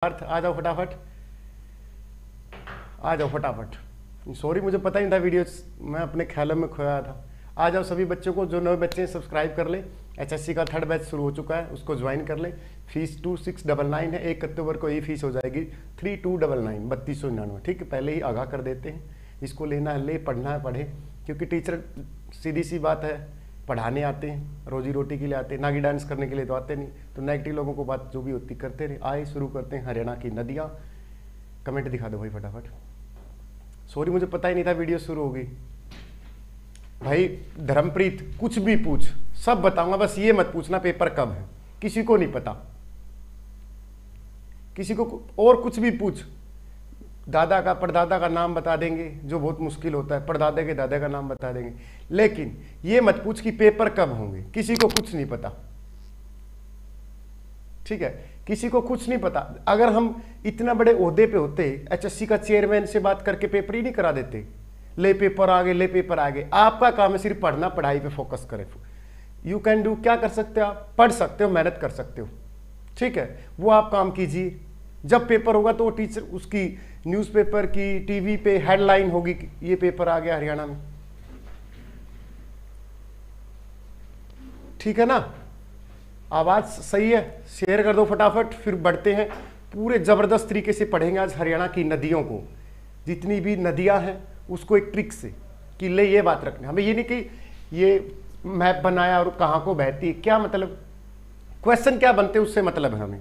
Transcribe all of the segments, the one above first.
अर्थ आ जाओ फटाफट, आ जाओ फटाफट। सॉरी मुझे पता ही नहीं था, वीडियो मैं अपने ख्यालों में खोया था। आ जाओ सभी बच्चों को, जो नए बच्चे हैं सब्सक्राइब कर लें। एचएससी का 3rd बैच शुरू हो चुका है, उसको ज्वाइन कर लें। फीस 2699 है, 1 अक्टूबर को ये फीस हो जाएगी 3299, 3299। ठीक है, पहले ही आगाह कर देते हैं। इसको लेना है ले, पढ़ना है पढ़े, क्योंकि टीचर सीधी सी बात है पढ़ाने आते हैं, रोजी रोटी के लिए आते हैं, नागी डांस करने के लिए तो आते नहीं। तो नेगेटिव लोगों को बात जो भी होती करते रहे। आए शुरू करते हैं। हरियाणा की नदियाँ, कमेंट दिखा दो भाई फटाफट। सॉरी मुझे पता ही नहीं था वीडियो शुरू होगी। भाई धर्मप्रीत कुछ भी पूछ, सब बताऊंगा, बस ये मत पूछना पेपर कब है, किसी को नहीं पता। किसी को और कुछ भी पूछ, दादा का परदादा का नाम बता देंगे, जो बहुत मुश्किल होता है, परदादा के दादा का नाम बता देंगे, लेकिन ये मत पूछ कि पेपर कब होंगे, किसी को कुछ नहीं पता। ठीक है, किसी को कुछ नहीं पता। अगर हम इतना बड़े ओहदे पे होते, एचएससी का चेयरमैन से बात करके पेपर ही नहीं करा देते। ले पेपर आगे, ले पेपर आगे। आपका काम है सिर्फ पढ़ना, पढ़ाई पे फोकस करें। यू कैन डू, क्या कर सकते हो आप? पढ़ सकते हो, मेहनत कर सकते हो। ठीक है, वो आप काम कीजिए। जब पेपर होगा तो टीचर उसकी न्यूज़पेपर की, टीवी पे हेडलाइन होगी कि ये पेपर आ गया हरियाणा में। ठीक है ना, आवाज सही है? शेयर कर दो फटाफट, फिर बढ़ते हैं। पूरे जबरदस्त तरीके से पढ़ेंगे आज हरियाणा की नदियों को, जितनी भी नदियां हैं उसको एक ट्रिक से, कि ले ये बात रखना। हमें ये नहीं कि ये मैप बनाया और कहाँ को बहती है, क्या मतलब, क्वेश्चन क्या बनते हैं उससे मतलब है हमें।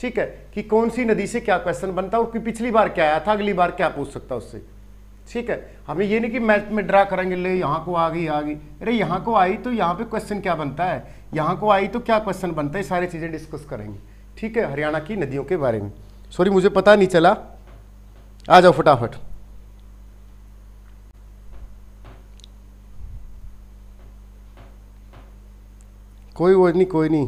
ठीक है, कि कौन सी नदी से क्या क्वेश्चन बनता है और पिछली बार क्या आया था, अगली बार क्या पूछ सकता उससे। ठीक है, हमें ये नहीं कि मैथ में ड्रा करेंगे, ले यहाँ को आ गई आ गई, अरे यहाँ को आई तो यहाँ पे क्वेश्चन क्या बनता है, यहाँ को आई तो क्या क्वेश्चन बनता है, सारी चीज़ें डिस्कस करेंगे। ठीक है, हरियाणा की नदियों के बारे में। सॉरी मुझे पता नहीं चला, आ जाओ फटाफट। कोई नहीं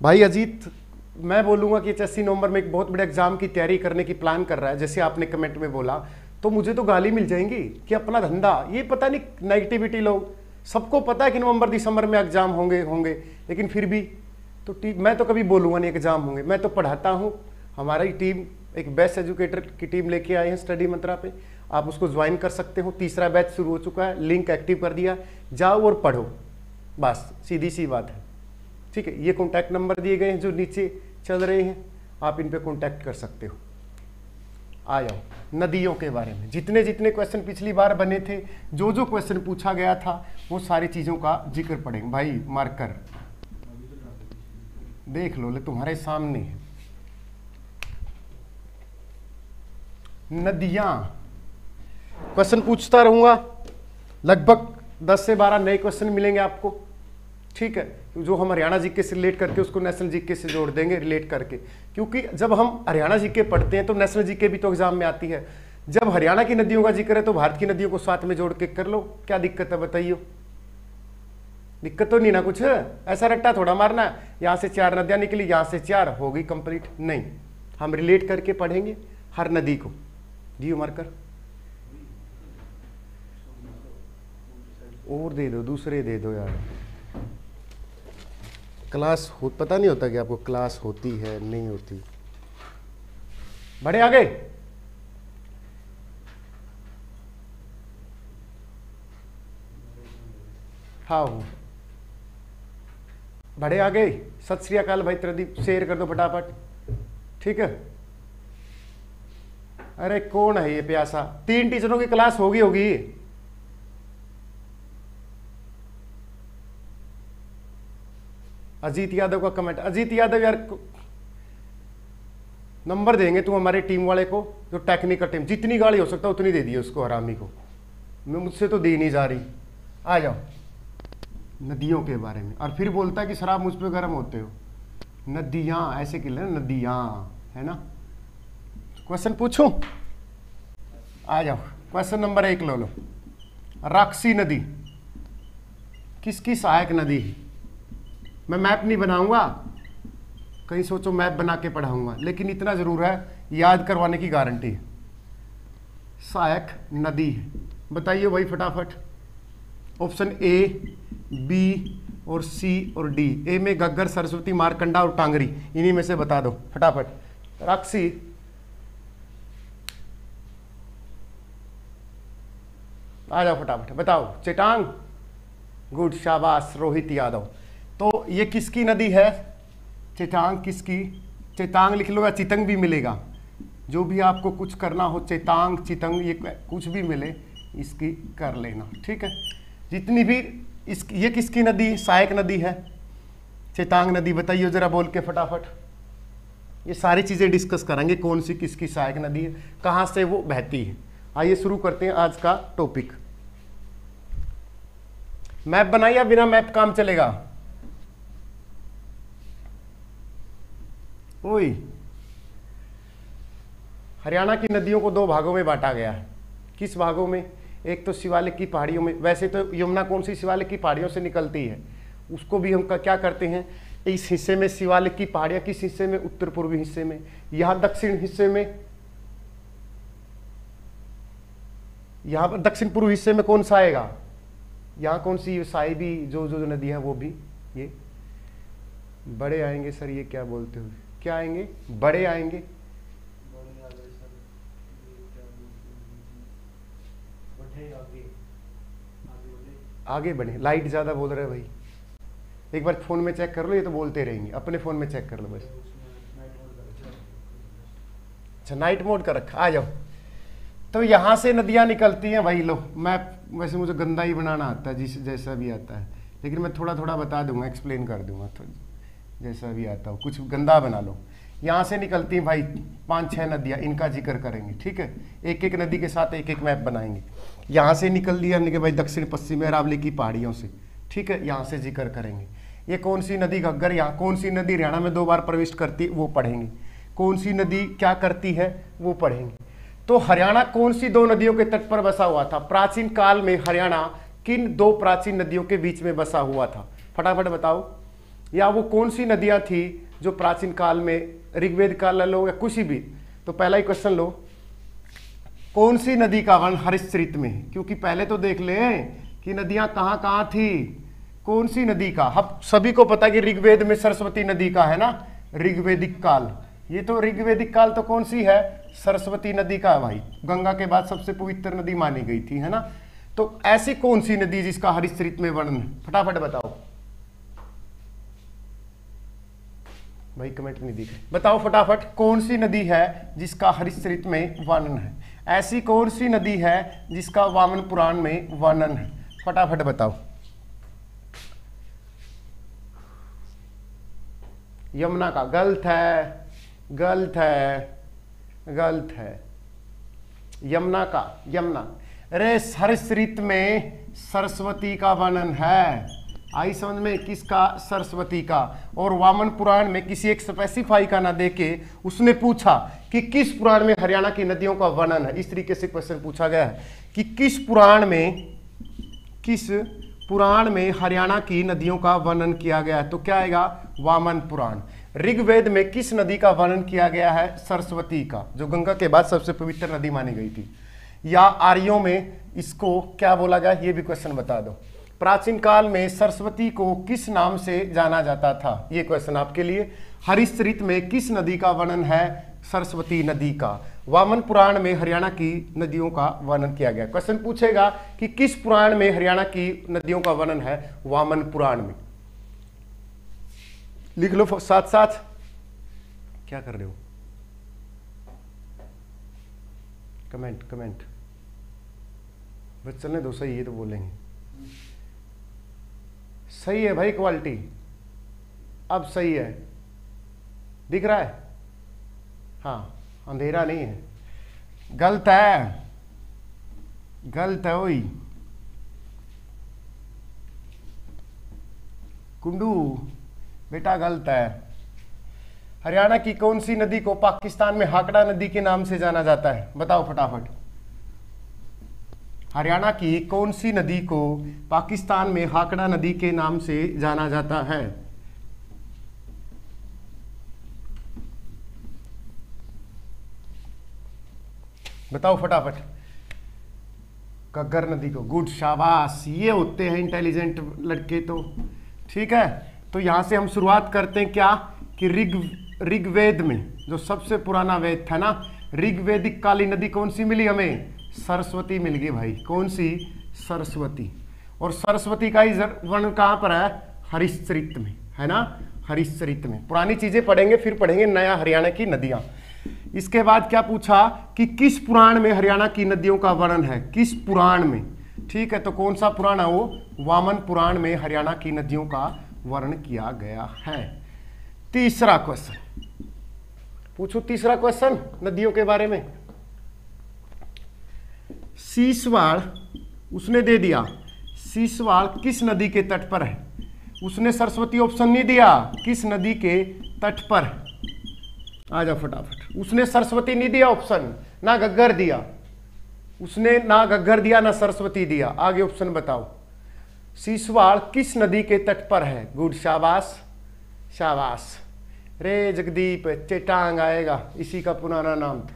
भाई। अजीत, मैं बोलूँगा कि एचएससी नवंबर में एक बहुत बड़े एग्जाम की तैयारी करने की प्लान कर रहा है, जैसे आपने कमेंट में बोला, तो मुझे तो गाली मिल जाएंगी कि अपना धंधा, ये पता नहीं नेगेटिविटी लोग, सबको पता है कि नवंबर दिसंबर में एग्जाम होंगे, लेकिन फिर भी तो मैं तो कभी बोलूँगा नहीं एग्जाम होंगे। मैं तो पढ़ाता हूँ, हमारी टीम एक बेस्ट एजुकेटर की टीम लेके आए हैं स्टडी मंत्रा पे, आप उसको ज्वाइन कर सकते हो। 3रा बैच शुरू हो चुका है, लिंक एक्टिव कर दिया, जाओ और पढ़ो, बस सीधी सी बात है। ठीक है, ये कॉन्टैक्ट नंबर दिए गए हैं जो नीचे चल रहे हैं, आप इन पे कॉन्टैक्ट कर सकते हो। आ जाओ नदियों के बारे में, जितने जितने क्वेश्चन पिछली बार बने थे, जो जो क्वेश्चन पूछा गया था, वो सारी चीज़ों का जिक्र पड़ेगा। भाई मार्कर देख लो, ले तुम्हारे सामने है। नदियाँ क्वेश्चन पूछता रहूँगा, लगभग 10 से 12 नए क्वेश्चन मिलेंगे आपको। ठीक है, जो हम हरियाणा जीके से रिलेट करके उसको नेशनल जीके से जोड़ देंगे रिलेट करके, क्योंकि जब हम हरियाणा जीके पढ़ते हैं तो नेशनल जीके भी तो एग्जाम में आती है। जब हरियाणा की नदियों का जिक्र है तो भारत की नदियों को साथ में जोड़ के कर लो, क्या दिक्कत है बताइए? दिक्कत तो नहीं ना कुछ, ऐसा रट्टा थोड़ा मारना, यहाँ से 4 नदियाँ निकली, यहाँ से 4 होगी कंप्लीट, नहीं, हम रिलेट करके पढ़ेंगे हर नदी को। जियो मार्कर और दे दो, दूसरे दे दो यार। क्लास हो, पता नहीं होता कि आपको क्लास होती है नहीं होती। बढ़े आगे, हाँ बढ़े आगे। सत श्री अकाल भाई प्रदीप, शेयर कर दो फटाफट। ठीक है, अरे कौन है ये प्यासा? 3 टीचरों की क्लास होगी। अजीत यादव का कमेंट, अजीत यादव यार नंबर देंगे तुम हमारे टीम वाले को, जो टेक्निकल टीम, जितनी गाली हो सकता है उतनी दे दिए उसको, हरामी को। मैं मुझसे तो दी नहीं जा रही। आ जाओ नदियों के बारे में, और फिर बोलता है कि शराब मुझ पे गर्म होते हो। नदियाँ ऐसे कि नदियाँ है ना। क्वेश्चन पूछूं? आ जाओ, क्वेश्चन नंबर 1 लो। राक्षसी नदी किसकी सहायक नदी है? मैं मैप नहीं बनाऊंगा, कहीं सोचो मैप बना के पढ़ाऊंगा, लेकिन इतना जरूर है, याद करवाने की गारंटी है। सहायक नदी है, बताइए भाई फटाफट। ऑप्शन ए, बी, और सी और डी। ए में घग्गर, सरस्वती, मारकंडा और टांगरी, इन्हीं में से बता दो फटाफट। राक्षी, आ जाओ फटाफट बताओ। चेटांग, गुड, शाबाश रोहित यादव। तो ये किसकी नदी है? चेतांग किसकी? चेतांग लिख लो या चितंग भी मिलेगा, जो भी आपको कुछ करना हो, चेतांग चितंग ये कुछ भी मिले इसकी कर लेना, ठीक है। जितनी भी ये किसकी नदी? सहायक नदी है चेतांग नदी। बताइए जरा बोल के फटाफट। ये सारी चीजें डिस्कस करेंगे, कौन सी किसकी सहायक नदी है, कहां से वो बहती है। आइए शुरू करते हैं आज का टॉपिक। मैप बनाइए, बिना मैप काम चलेगा? ओए, हरियाणा की नदियों को दो भागों में बांटा गया है। किस भागों में? एक तो शिवालिक की पहाड़ियों में। वैसे तो यमुना कौन सी शिवालिक की पहाड़ियों से निकलती है, उसको भी हम क्या करते हैं, इस हिस्से में शिवालिक की पहाड़ियां, किस हिस्से में? उत्तर पूर्वी हिस्से में। यहां दक्षिण हिस्से में, यहां पर दक्षिण पूर्व हिस्से में कौन सा आएगा? यहाँ कौन सी साई भी जो जो नदी है वो भी ये बड़े आएंगे। सर ये क्या बोलते हो, क्या आएंगे? बड़े आएंगे। आगे बढ़े, लाइट ज्यादा बोल रहे हैं भाई। एक बार फोन में चेक कर लो, ये तो बोलते रहेंगे, अपने फोन में चेक कर लो बस। अच्छा नाइट मोड का रखा, आ जाओ। तो यहां से नदियां निकलती हैं भाई। लो मैप वैसे मुझे गंदा ही बनाना आता है, जिस जैसा भी आता है, लेकिन मैं थोड़ा थोड़ा बता दूंगा, एक्सप्लेन कर दूंगा, तो जैसा भी आता हो, कुछ गंदा बना लो। यहाँ से निकलती हैं भाई 5-6 नदियाँ, इनका जिक्र करेंगे, ठीक है। एक एक नदी के साथ एक एक मैप बनाएंगे। यहाँ से निकल दिया कि भाई दक्षिण पश्चिम अरावली की पहाड़ियों से, ठीक है, यहाँ से जिक्र करेंगे। ये कौन सी नदी घग्गर, यहाँ कौन सी नदी हरियाणा में 2 बार प्रविष्ट करती, वो पढ़ेंगे। कौन सी नदी क्या करती है वो पढ़ेंगे। तो हरियाणा कौन सी 2 नदियों के तट पर बसा हुआ था? प्राचीन काल में हरियाणा किन 2 प्राचीन नदियों के बीच में बसा हुआ था? फटाफट बताओ। या वो कौन सी नदियां थी जो प्राचीन काल में, ऋग्वेद काल लो या कुछ भी। तो पहला ही क्वेश्चन लो, कौन सी नदी का वर्णन हरितचरित में है? क्योंकि पहले तो देख ले कि नदियां कहां कहां थी। कौन सी नदी का? हम सभी को पता कि ऋग्वेद में सरस्वती नदी का है ना, ऋग्वेदिक काल। ये तो ऋग्वेदिक काल तो कौन सी है? सरस्वती नदी का है भाई। गंगा के बाद सबसे पवित्र नदी मानी गई थी, है ना। तो ऐसी कौन सी नदी जिसका हरितचरित में वर्णन है? फटाफट बताओ भाई, कमेंट नहीं दिख रहे, बताओ फटाफट। कौन सी नदी है जिसका हरितचरित में वर्णन है? ऐसी कौन सी नदी है जिसका वामन पुराण में वर्णन है? फटाफट बताओ। यमुना का? गलत है, गलत है, गलत है। यमुना का? यमुना, अरे हरितचरित में सरस्वती का वर्णन है। आई समझ में? किसका? सरस्वती का। और वामन पुराण में किसी एक स्पेसिफाई का ना देके उसने पूछा कि किस पुराण में हरियाणा की नदियों का वर्णन है। इस तरीके से क्वेश्चन पूछा गया है कि किस पुराण में हरियाणा की नदियों का वर्णन किया गया है। तो क्या आएगा? वामन पुराण। ऋग्वेद में किस नदी का वर्णन किया गया है? सरस्वती का, जो गंगा के बाद सबसे पवित्र नदी मानी गई थी। या आर्यों में इसको क्या बोला गया, ये भी क्वेश्चन बता दो। प्राचीन काल में सरस्वती को किस नाम से जाना जाता था? ये क्वेश्चन आपके लिए। हरितचरित में किस नदी का वर्णन है? सरस्वती नदी का। वामन पुराण में हरियाणा की नदियों का वर्णन किया गया। क्वेश्चन पूछेगा कि किस पुराण में हरियाणा की नदियों का वर्णन है? वामन पुराण में। लिख लो साथ साथ। क्या कर रहे हो? कमेंट बस चलने दो, सही है तो बोलेंगे। सही है भाई, क्वालिटी अब सही है, दिख रहा है? हाँ, अंधेरा नहीं है। गलत है, गलत है। वही कुंडू बेटा, गलत है। हरियाणा की कौन सी नदी को पाकिस्तान में हाकड़ा नदी के नाम से जाना जाता है? बताओ फटाफट। हरियाणा की कौन सी नदी को पाकिस्तान में हाकड़ा नदी के नाम से जाना जाता है? बताओ फटाफट। घग्गर नदी को। गुड, शाबाश, ये होते हैं इंटेलिजेंट लड़के। तो ठीक है, तो यहां से हम शुरुआत करते हैं क्या कि ऋग्वेद में जो सबसे पुराना वेद था ना, ऋग्वेदिक काली नदी कौन सी मिली हमें? सरस्वती मिल गई भाई। कौन सी? सरस्वती। और सरस्वती का ही वर्णन कहां पर है? हरिश्चरित में, है ना, हरिश्चरित में। पुरानी चीजें पढ़ेंगे, फिर पढ़ेंगे नया हरियाणा की नदियां। इसके बाद क्या पूछा कि किस पुराण में हरियाणा की नदियों का वर्णन है? किस पुराण में? ठीक है, तो कौन सा पुराण है वो? वामन पुराण में हरियाणा की नदियों का वर्णन किया गया है। तीसरा क्वेश्चन पूछो, तीसरा क्वेश्चन नदियों के बारे में। सीसवाड़ उसने दे दिया, सीसवाड़ किस नदी के तट पर है? उसने सरस्वती ऑप्शन नहीं दिया, किस नदी के तट पर? आ जाओ फटाफट। उसने सरस्वती नहीं दिया ऑप्शन, ना घग्गर दिया उसने, ना घग्गर दिया ना सरस्वती दिया। आगे ऑप्शन बताओ। सीसवाड़ किस नदी के तट पर है? गुड, शाबाश शाबाश। रे जगदीप, चेटांग आएगा, इसी का पुराना नाम था।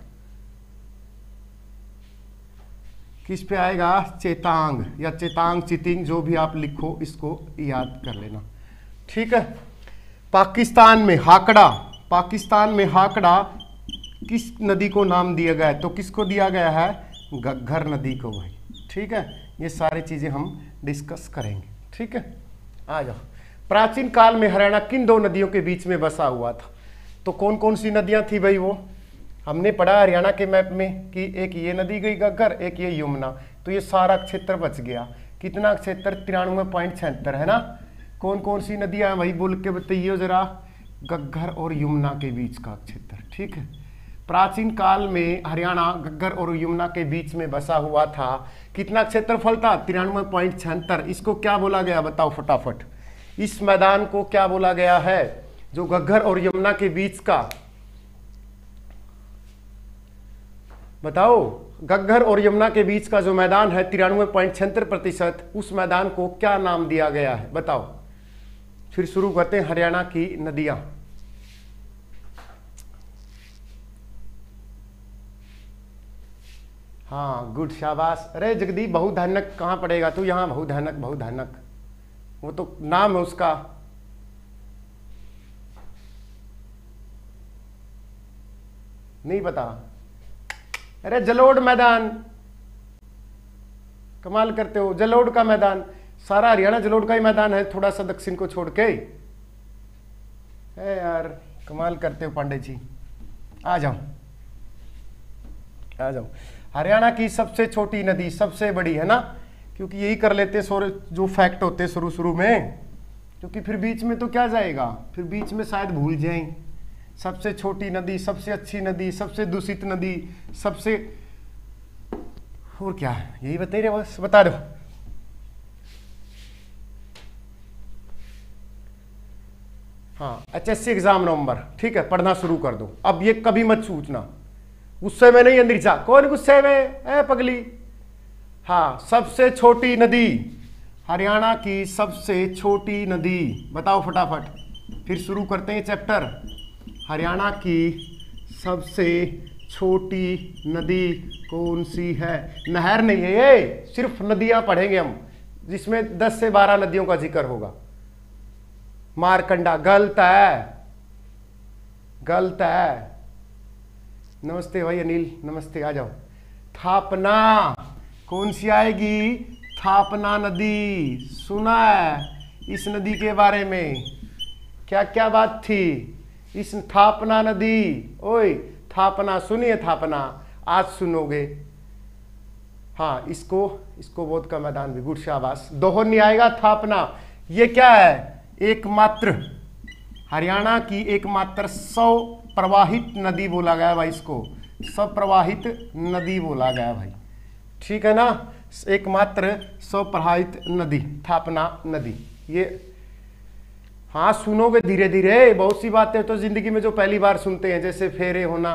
किस पे आएगा? चेतांग या चेतांग, चितिंग, जो भी आप लिखो इसको याद कर लेना। ठीक है। पाकिस्तान में हाकड़ा, पाकिस्तान में हाकड़ा किस नदी को नाम दिया गया है? तो किसको दिया गया है? घग्गर नदी को भाई। ठीक है, ये सारी चीजें हम डिस्कस करेंगे। ठीक है, आ जाओ। प्राचीन काल में हरियाणा किन दो नदियों के बीच में बसा हुआ था? तो कौन कौन सी नदियां थी भाई? वो हमने पढ़ा हरियाणा के मैप में कि एक ये नदी गई घग्गर, एक ये यमुना। तो ये सारा क्षेत्र बच गया। कितना क्षेत्र? 93.76, है ना। कौन कौन सी नदियां भाई बोल के बताइए जरा। घग्गर और यमुना के बीच का क्षेत्र। ठीक है, प्राचीन काल में हरियाणा घग्गर और यमुना के बीच में बसा हुआ था। कितना क्षेत्रफल था? 93.76। इसको क्या बोला गया बताओ फटाफट। इस मैदान को क्या बोला गया है जो घग्गर और यमुना के बीच का? बताओ। घग्गर और यमुना के बीच का जो मैदान है 93.76%, उस मैदान को क्या नाम दिया गया है बताओ। फिर शुरू करते हैं हरियाणा की नदियां। हाँ गुड, शाबाश। अरे जगदीप, बहुधानक कहाँ पड़ेगा तू? यहाँ बहुधानक, बहुधानक वो तो नाम है उसका। नहीं पता? अरे जलोढ़ मैदान, कमाल करते हो। जलोढ़ का मैदान, सारा हरियाणा जलोढ़ का ही मैदान है, थोड़ा सा दक्षिण को छोड़ के। यार कमाल करते हो पांडे जी। आ जाओ आ जाओ। हरियाणा की सबसे छोटी नदी सबसे बड़ी, है ना, क्योंकि यही कर लेते जो फैक्ट होते शुरू शुरू में, क्योंकि फिर बीच में तो क्या जाएगा, फिर बीच में शायद भूल जाएं। सबसे छोटी नदी, सबसे अच्छी नदी, सबसे दूषित नदी, सबसे, और क्या है, यही बता रहे, बस बता दो। हाँ, HSC एग्जाम नवंबर, ठीक है, पढ़ना शुरू कर दो। अब ये कभी मत सोचना गुस्से में नहीं, अंदर जा। कौन गुस्से में है पगली? हाँ, सबसे छोटी नदी, हरियाणा की सबसे छोटी नदी बताओ फटाफट। फिर शुरू करते हैं चैप्टर। हरियाणा की सबसे छोटी नदी कौन सी है? नहर नहीं है ये, सिर्फ नदियां पढ़ेंगे हम, जिसमें 10 से 12 नदियों का जिक्र होगा। मारकंडा, गलत है, गलत है। नमस्ते भाई अनिल, नमस्ते, आ जाओ। थापना, कौन सी आएगी? थापना नदी, सुना है इस नदी के बारे में? क्या क्या बात थी इस थापना नदी? ओए थापना, सुनिए थापना, आज सुनोगे। हाँ, इसको बोध का मैदान भी, गुड, शाबाश। दोहन नहीं आएगा, थापना। ये क्या है? एकमात्र हरियाणा की एकमात्र 100 प्रवाहित नदी बोला गया भाई इसको, 100 प्रवाहित नदी बोला गया भाई, ठीक है ना। एकमात्र 100 प्रवाहित नदी थापना नदी। ये हाँ सुनोगे धीरे धीरे, बहुत सी बातें तो जिंदगी में जो पहली बार सुनते हैं, जैसे फेरे होना,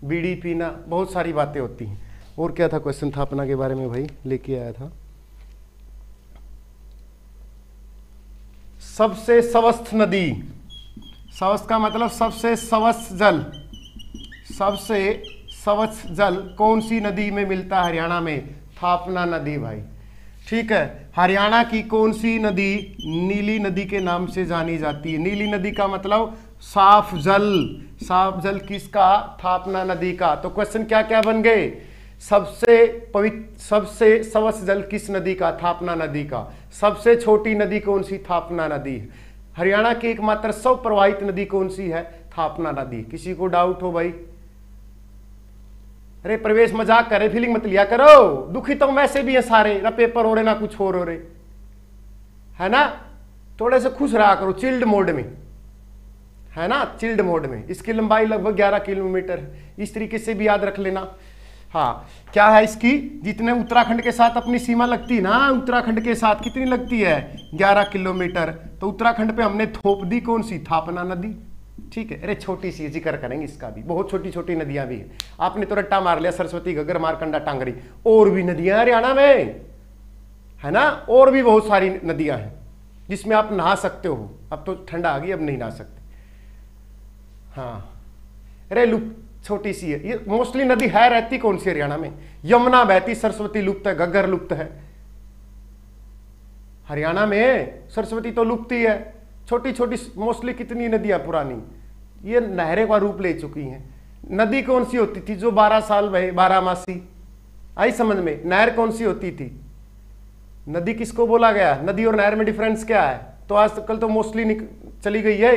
बीड़ी पीना, बहुत सारी बातें होती हैं। और क्या था क्वेश्चन थापना के बारे में भाई लेके आया था? सबसे स्वस्थ नदी, स्वस्थ का मतलब सबसे स्वच्छ जल, सबसे स्वच्छ जल कौन सी नदी में मिलता है हरियाणा में? थापना नदी भाई। ठीक है। हरियाणा की कौन सी नदी नीली नदी के नाम से जानी जाती है? नीली नदी का मतलब साफ जल। साफ जल किसका? थापना नदी का। तो क्वेश्चन क्या क्या बन गए? सबसे पवित्र, सबसे स्वच्छ जल किस नदी का? थापना नदी का। सबसे छोटी नदी कौन सी? थापना नदी। हरियाणा की एकमात्र स्व प्रवाहित नदी कौन सी है? थापना नदी। किसी को डाउट हो भाई? अरे प्रवेश मजाक करे, फीलिंग मत लिया करो। दुखी तो वैसे भी है सारे, ना पेपर हो रहे ना कुछ और हो रहे, है ना। थोड़े से खुश रहा करो, चिल्ड मोड में, है ना, चिल्ड मोड में। इसकी लंबाई लगभग 11 किलोमीटर है। इस तरीके से भी याद रख लेना। हाँ, क्या है इसकी? जितने उत्तराखंड के साथ अपनी सीमा लगती है ना, उत्तराखंड के साथ कितनी लगती है? 11 किलोमीटर। तो उत्तराखंड पे हमने थोप दी कौन सी? थापना नदी। ठीक है। अरे छोटी सी जिक्र करेंगे इसका भी, बहुत छोटी छोटी नदियां भी हैं। आपने तो रट्टा मार लिया सरस्वती, घग्गर, मारकंडा, टांगरी। और भी नदियां हरियाणा में, है ना, और भी बहुत सारी नदियां हैं जिसमें आप नहा सकते हो। अब तो ठंडा आ गई, अब नहीं नहा सकते। हाँ, अरे लुप्त छोटी सी है ये। मोस्टली नदी है रहती कौन सी हरियाणा में? यमुना बहती, सरस्वती लुप्त है, घग्गर लुप्त है। हरियाणा में सरस्वती तो लुप्त ही है। छोटी छोटी मोस्टली कितनी नदियां पुरानी ये नहरें का रूप ले चुकी हैं। नदी कौन सी होती थी जो 12 साल बहे, 12 मासी? आई समझ में? नहर कौन सी होती थी? नदी किसको बोला गया? नदी और नहर में डिफरेंस क्या है? तो आज कल तो मोस्टली चली गई है।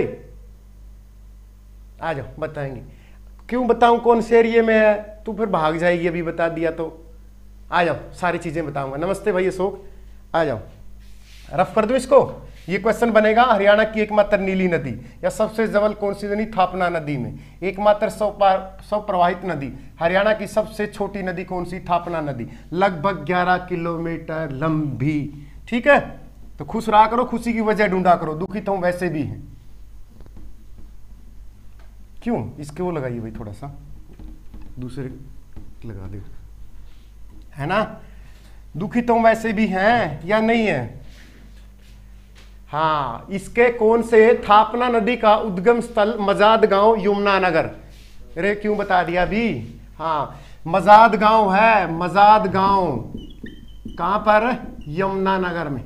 आ जाओ बताएंगे। क्यों बताऊं कौन से एरिया में है? तू फिर भाग जाएगी, अभी बता दिया तो। आ जाओ, सारी चीजें बताऊंगा। नमस्ते भाई अशोक, आ जाओ। रफ कर दूं इसको। ये क्वेश्चन बनेगा, हरियाणा की एकमात्र नीली नदी या सबसे जवल कौन सी नदी? थापना नदी में। एकमात्र स्व प्रवाहित नदी। हरियाणा की सबसे छोटी नदी कौन सी? थापना नदी, लगभग 11 किलोमीटर लंबी। ठीक है। तो खुश रहा करो, खुशी की वजह ढूंढा करो। दुखी तो वैसे भी है। क्यों? इसके वो लगाइए भाई, थोड़ा सा दूसरे लगा दे, है ना। दुखी तो वैसे भी हैं या नहीं है? हाँ, इसके कौन से? थापना नदी का उद्गम स्थल मजाद गांव, यमुनानगर। अरे क्यों बता दिया अभी? हाँ, मजाद गांव है, मजाद गांव। कहां पर? यमुनानगर में।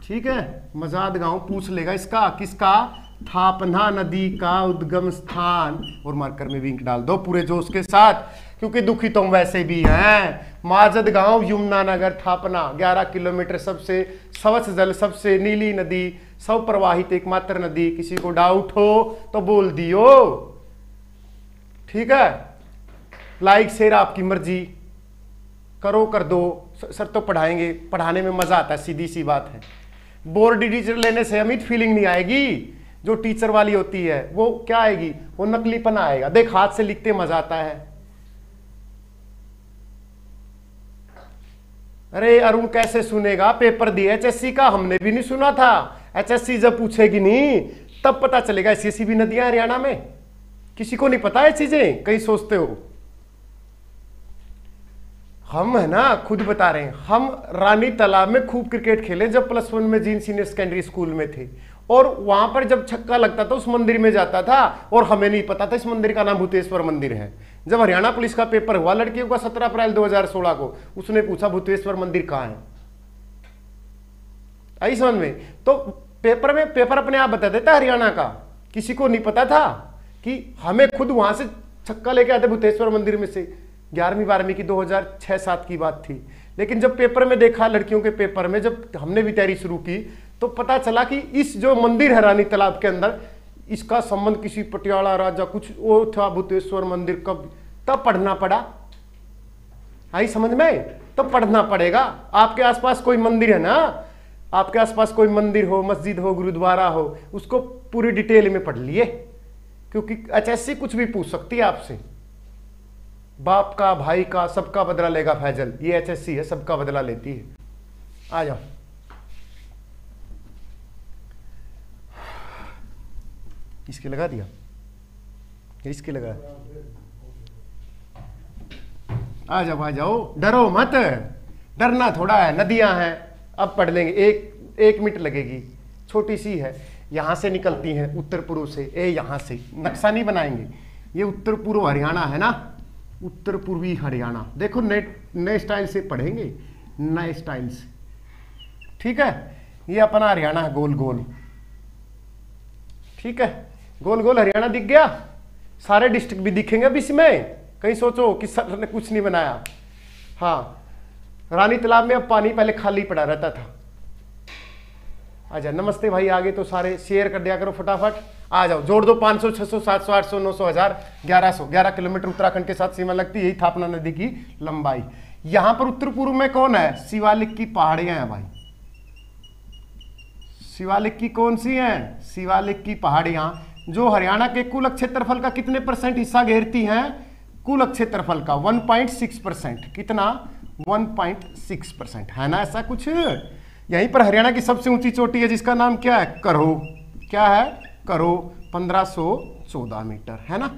ठीक है, मजाद गांव पूछ लेगा इसका। किसका? थापना नदी का उद्गम स्थान। और मार्कर में भी इंक डाल दो पूरे जोश के साथ, क्योंकि दुखी तो वैसे भी हैं। माजद गांव, यमुनानगर, थापना, 11 किलोमीटर। सबसे स्वच्छ जल, सबसे नीली नदी, स्व प्रवाहित एकमात्र नदी। किसी को डाउट हो तो बोल दियो। ठीक है। लाइक शेयर आपकी मर्जी, करो कर दो। सर तो पढ़ाएंगे, पढ़ाने में मजा आता है, सीधी सी बात है। बोर्ड टीचर लेने से अमित फीलिंग नहीं आएगी। जो टीचर वाली होती है वो क्या आएगी? वो नकलीपना आएगा। देख, हाथ से लिखते मजा आता है। अरे अरुण कैसे सुनेगा? पेपर दिया एचएससी का, हमने भी नहीं सुना था। एचएससी जब पूछेगी नहीं तब पता चलेगा। ऐसी भी नदियां हरियाणा में, किसी को नहीं पता है चीजें, कहीं सोचते हो। हम है ना, खुद बता रहे हैं। हम रानी तालाब में खूब क्रिकेट खेले जब +1 में जीन सीनियर सेकेंडरी स्कूल में थे। और वहां पर जब छक्का लगता था उस मंदिर में जाता था, और हमें नहीं पता था इस मंदिर का नाम भूतेश्वर मंदिर है। जब हरियाणा पुलिस का पेपर हुआ लड़कियों का 17 अप्रैल 2016 को, उसने पूछा भूतेश्वर मंदिर कहाँ है? आई समझ में? तो पेपर अपने आप बता देता हरियाणा का। किसी को नहीं पता था कि हमें खुद वहां से छक्का लेके आते भूतेश्वर मंदिर में से। 11वीं 12वीं की 2006-7 की बात थी। लेकिन जब पेपर में देखा, लड़कियों के पेपर में जब हमने भी तैयारी शुरू की, तो पता चला कि इस जो मंदिर है रानी तालाब के अंदर, इसका संबंध किसी पटियाला राजा कुछ वो था भूतेश्वर मंदिर। कब? तब पढ़ना पड़ा। आई समझ में? तो पढ़ना पड़ेगा। आपके आसपास कोई मंदिर है ना, आपके आसपास कोई मंदिर हो, मस्जिद हो, गुरुद्वारा हो, उसको पूरी डिटेल में पढ़ लिए, क्योंकि एचएससी कुछ भी पूछ सकती है आपसे। बाप का, भाई का, सबका बदला लेगा फैजल। ये एचएससी है, सबका बदला लेती है। आ जाओ। इसके लगा दिया, इसके लगा। आ जाओ, आ जाओ, डरो मत। डरना थोड़ा है, नदियां हैं, अब पढ़ लेंगे। एक मिनट लगेगी, छोटी सी है। यहां से निकलती हैं उत्तर पूर्व से। यहां से नक्शा नहीं बनाएंगे। ये उत्तर पूर्व हरियाणा है ना, उत्तर पूर्वी हरियाणा। देखो नए स्टाइल से पढ़ेंगे। नए स्टाइल से। ठीक है, ये अपना हरियाणा है गोल गोल। ठीक है, गोल गोल हरियाणा दिख गया, सारे डिस्ट्रिक्ट भी दिखेंगे अब इसमें, कहीं सोचो कि सर ने कुछ नहीं बनाया। हाँ, रानी तालाब में अब पानी पहले खाली पड़ा रहता था। आजा, नमस्ते भाई, आगे तो सारे शेयर कर दिया करो फटाफट, आ जाओ, जोड़ दो 500, 600, 700, 800, 900, 1000, 1100। 11 किलोमीटर उत्तराखंड के साथ सीमा लगती है, यही थापना नदी की लंबाई। यहां पर उत्तर पूर्व में कौन है? शिवालिक की पहाड़ियां हैं भाई। शिवालिक की कौन सी हैं? शिवालिक की पहाड़ियां, जो हरियाणा के कुल क्षेत्रफल का कितने % हिस्सा घेरती हैं? कुल क्षेत्रफल का 1.6%। कितना? 1.6% है ना, ऐसा कुछ। यहीं पर हरियाणा की सबसे ऊंची चोटी है जिसका नाम क्या है? करो। क्या है? करो, 1514 मीटर, है ना।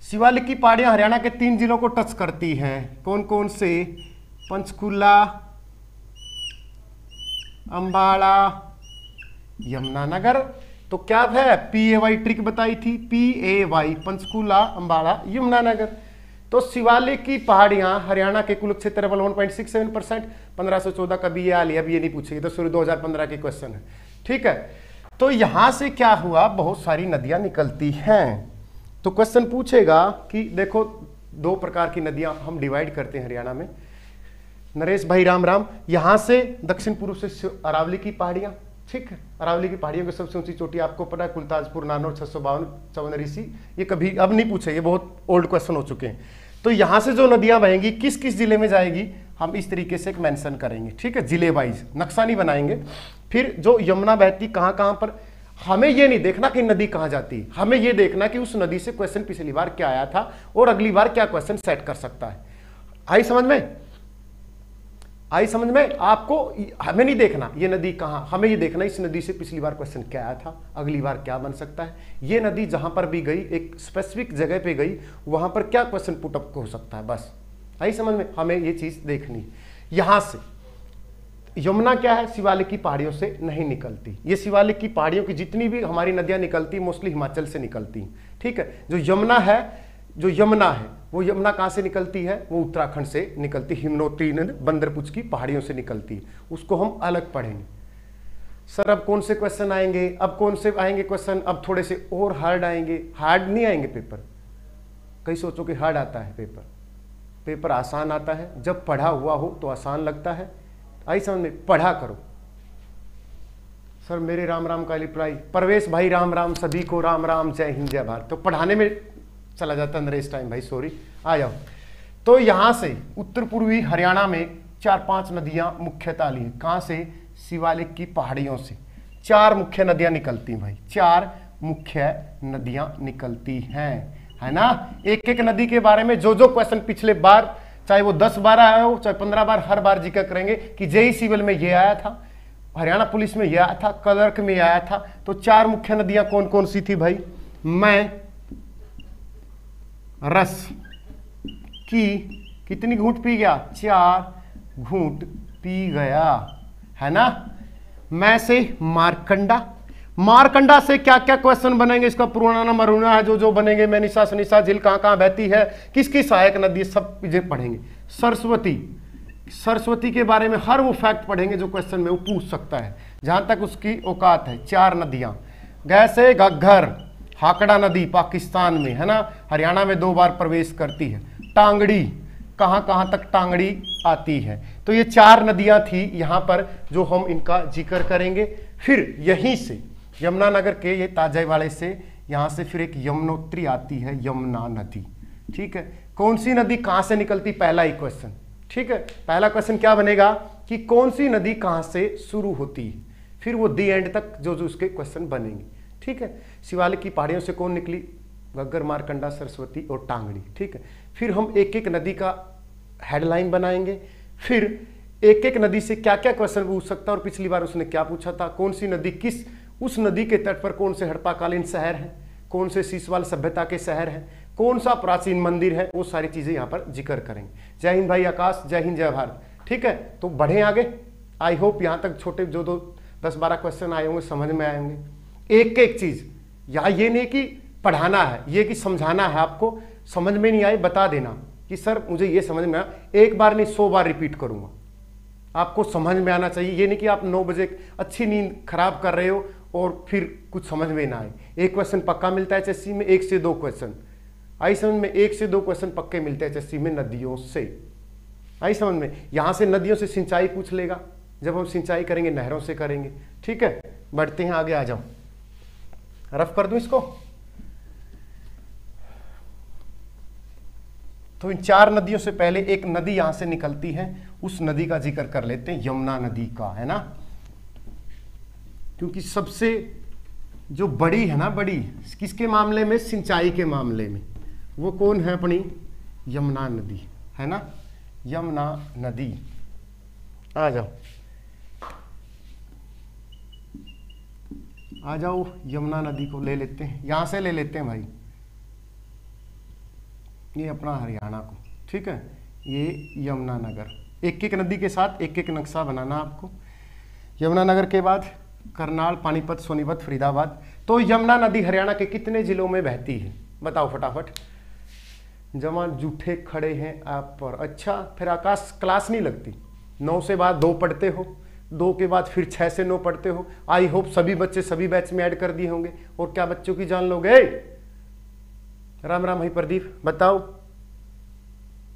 शिवालिक की पहाड़ियां हरियाणा के 3 जिलों को टच करती हैं। कौन कौन से? पंचकुला, अंबाला, यमुनानगर। तो क्या है? PAY ट्रिक बताई थी, PAY, पंचकुला, अंबाला, यमुनानगर। तो शिवालिक की पहाड़ियां हरियाणा के कुल क्षेत्रफल 1.67%। 1514 का भी ये आ लिया, अब ये नहीं पूछेगी, तो शुरू 2015 के क्वेश्चन है। ठीक है, तो यहां से क्या हुआ, बहुत सारी नदियां निकलती हैं। तो क्वेश्चन पूछेगा कि देखो 2 प्रकार की नदियां हम डिवाइड करते हैं हरियाणा में। नरेश भाई राम राम। यहां से दक्षिण पूर्व से अरावली की पहाड़ियां, ठीक है, अरावली की पहाड़ियों की सबसे ऊंची चोटी आपको पता है, कुलताजपुर, नानौर, 652, चवन ऋषि। ये कभी अब नहीं पूछे, ये बहुत ओल्ड क्वेश्चन हो चुके हैं। तो यहां से जो नदियां बहेंगी किस किस जिले में जाएगी, हम इस तरीके से एक मेंशन करेंगे। ठीक है, जिले वाइज नक्शा नहीं बनाएंगे। फिर जो यमुना बहती कहां कहां पर, हमें ये नहीं देखना कि नदी कहां जाती, हमें ये देखना कि उस नदी से क्वेश्चन पिछली बार क्या आया था और अगली बार क्या क्वेश्चन सेट कर सकता है। आई समझ में? आई समझ में? आपको हमें नहीं देखना ये नदी कहां, हमें ये देखना इस नदी से पिछली बार क्वेश्चन क्या आया था, अगली बार क्या बन सकता है। ये नदी जहां पर भी गई, एक स्पेसिफिक जगह पे गई, वहां पर क्या क्वेश्चन पुटअप हो सकता है, बस। आई समझ में? हमें ये चीज देखनी। यहां से यमुना क्या है? शिवालिक की पहाड़ियों से नहीं निकलती। ये शिवालिक की पहाड़ियों की जितनी भी हमारी नदियां निकलती मोस्टली हिमाचल से निकलती। ठीक है, जो यमुना है, वो यमुना कहां से निकलती है? वो उत्तराखंड से निकलती, हिमनोत्री बंदरपुच की पहाड़ियों से निकलती है। उसको हम अलग पढ़ेंगे। सर अब कौन से क्वेश्चन आएंगे, अब कौन से आएंगे क्वेश्चन? अब थोड़े से और हार्ड आएंगे। हार्ड नहीं आएंगे पेपर, कहीं सोचो कि हार्ड आता है पेपर, पेपर आसान आता है। जब पढ़ा हुआ हो तो आसान लगता है। आई समझ में? पढ़ा करो। सर मेरे राम राम का रिप्लाई, परवेश भाई राम राम, सभी को राम राम, जय हिंद जय भारत। तो पढ़ाने में चला जाता नरेश टाइम भाई, सॉरी। आ जाओ। तो यहां से उत्तर पूर्वी हरियाणा में 4-5 नदियां मुख्यतः ली। कहां से? शिवालिक की पहाड़ियों से 4 मुख्य नदियां निकलती हैं भाई, 4 मुख्य नदियां निकलती हैं, है ना। एक एक नदी के बारे में जो जो क्वेश्चन पिछले बार, चाहे वो 10 बार आया हो, चाहे 15 बार, हर बार जिक्र करेंगे कि जेई सिविल में ये आया था, हरियाणा पुलिस में ये आया था, क्लर्क में आया था। तो 4 मुख्य नदियां कौन कौन सी थी भाई? मैं रस की कितनी घूंट पी गया? 4 घूंट पी गया, है ना। मैं से मारकंडा, मारकंडा से क्या क्या क्वेश्चन बनेंगे, इसका पुराना मरुना है, जो जो बनेंगे, मैनिसा, सनिसा, झील कहां कहां बहती है, किसकी सहायक नदी, सब चीजें पढ़ेंगे। सरस्वती, सरस्वती के बारे में हर वो फैक्ट पढ़ेंगे जो क्वेश्चन में वो पूछ सकता है, जहां तक उसकी औकात है। 4 नदियां, गैसे घग्घर, हाकड़ा नदी पाकिस्तान में, है ना, हरियाणा में 2 बार प्रवेश करती है। टांगड़ी, कहां कहां तक टांगड़ी आती है। तो ये 4 नदियां थी यहां पर जो हम इनका जिक्र करेंगे। फिर यहीं से यमुनानगर के ये ताजाई वाले से, यहां से फिर एक यमुनोत्री आती है, यमुना नदी। ठीक है, कौन सी नदी कहां से निकलती, पहला ही क्वेश्चन। ठीक है, पहला क्वेश्चन क्या बनेगा कि कौन सी नदी कहां से शुरू होती है, फिर वो दी एंड तक जो जो उसके क्वेश्चन बनेंगे। ठीक है, शिवालिक की पहाड़ियों से कौन निकली? घग्गर, मारकंडा, सरस्वती और टांगड़ी। ठीक है, फिर हम एक एक नदी का हेडलाइन बनाएंगे, फिर एक एक नदी से क्या क्या क्वेश्चन पूछ सकता है और पिछली बार उसने क्या पूछा था, कौन सी नदी किस, उस नदी के तट पर कौन से हड़प्पाकालीन शहर हैं, कौन से सीसवाल सभ्यता के शहर हैं, कौन सा प्राचीन मंदिर है, वो सारी चीजें यहाँ पर जिक्र करेंगे। जय हिंद भाई आकाश, जय हिंद जय भारत। ठीक है, तो बढ़े आगे। आई होप यहाँ तक छोटे जो 10-12 क्वेश्चन आए होंगे समझ में आए होंगे। एक एक चीज, यहाँ ये नहीं कि पढ़ाना है, ये कि समझाना है आपको, समझ में नहीं आए बता देना, कि सर मुझे ये समझ में आया, एक बार नहीं 100 बार रिपीट करूंगा, आपको समझ में आना चाहिए। ये नहीं कि आप 9 बजे अच्छी नींद खराब कर रहे हो और फिर कुछ समझ में ना आए। एक क्वेश्चन पक्का मिलता है एचएससी में, 1 से 2 क्वेश्चन आई समझ में, 1 से 2 क्वेश्चन पक्के मिलते हैं एचएससी में नदियों से, आई समझ में। यहां से नदियों से सिंचाई पूछ लेगा, जब हम सिंचाई करेंगे नहरों से करेंगे, ठीक है। बढ़ते हैं आगे, आ जाओ, रफ कर दूं इसको। तो इन 4 नदियों से पहले एक नदी यहां से निकलती है, उस नदी का जिक्र कर लेते हैं, यमुना नदी का, है ना। क्योंकि सबसे जो बड़ी है ना, बड़ी किसके मामले में, सिंचाई के मामले में, वो कौन है, अपनी यमुना नदी, है ना, यमुना नदी। आ जाओ आ जाओ, यमुना नदी को ले लेते हैं, यहां से ले लेते हैं भाई, ये अपना हरियाणा को, ठीक है। ये यमुना नगर, एक एक नदी के साथ एक एक नक्शा बनाना आपको। यमुना नगर के बाद करनाल, पानीपत, सोनीपत, फरीदाबाद। तो यमुना नदी हरियाणा के कितने जिलों में बहती है, बताओ फटाफट। जमा जूठे खड़े हैं आप पर। अच्छा, फिर आकाश क्लास नहीं लगती, 9 से बाद 2 पढ़ते हो, 2 के बाद फिर 6 से 9 पढ़ते हो। आई होप सभी बच्चे सभी बैच में ऐड कर दिए होंगे। और क्या बच्चों की जान लोगे? राम राम भाई प्रदीप, बताओ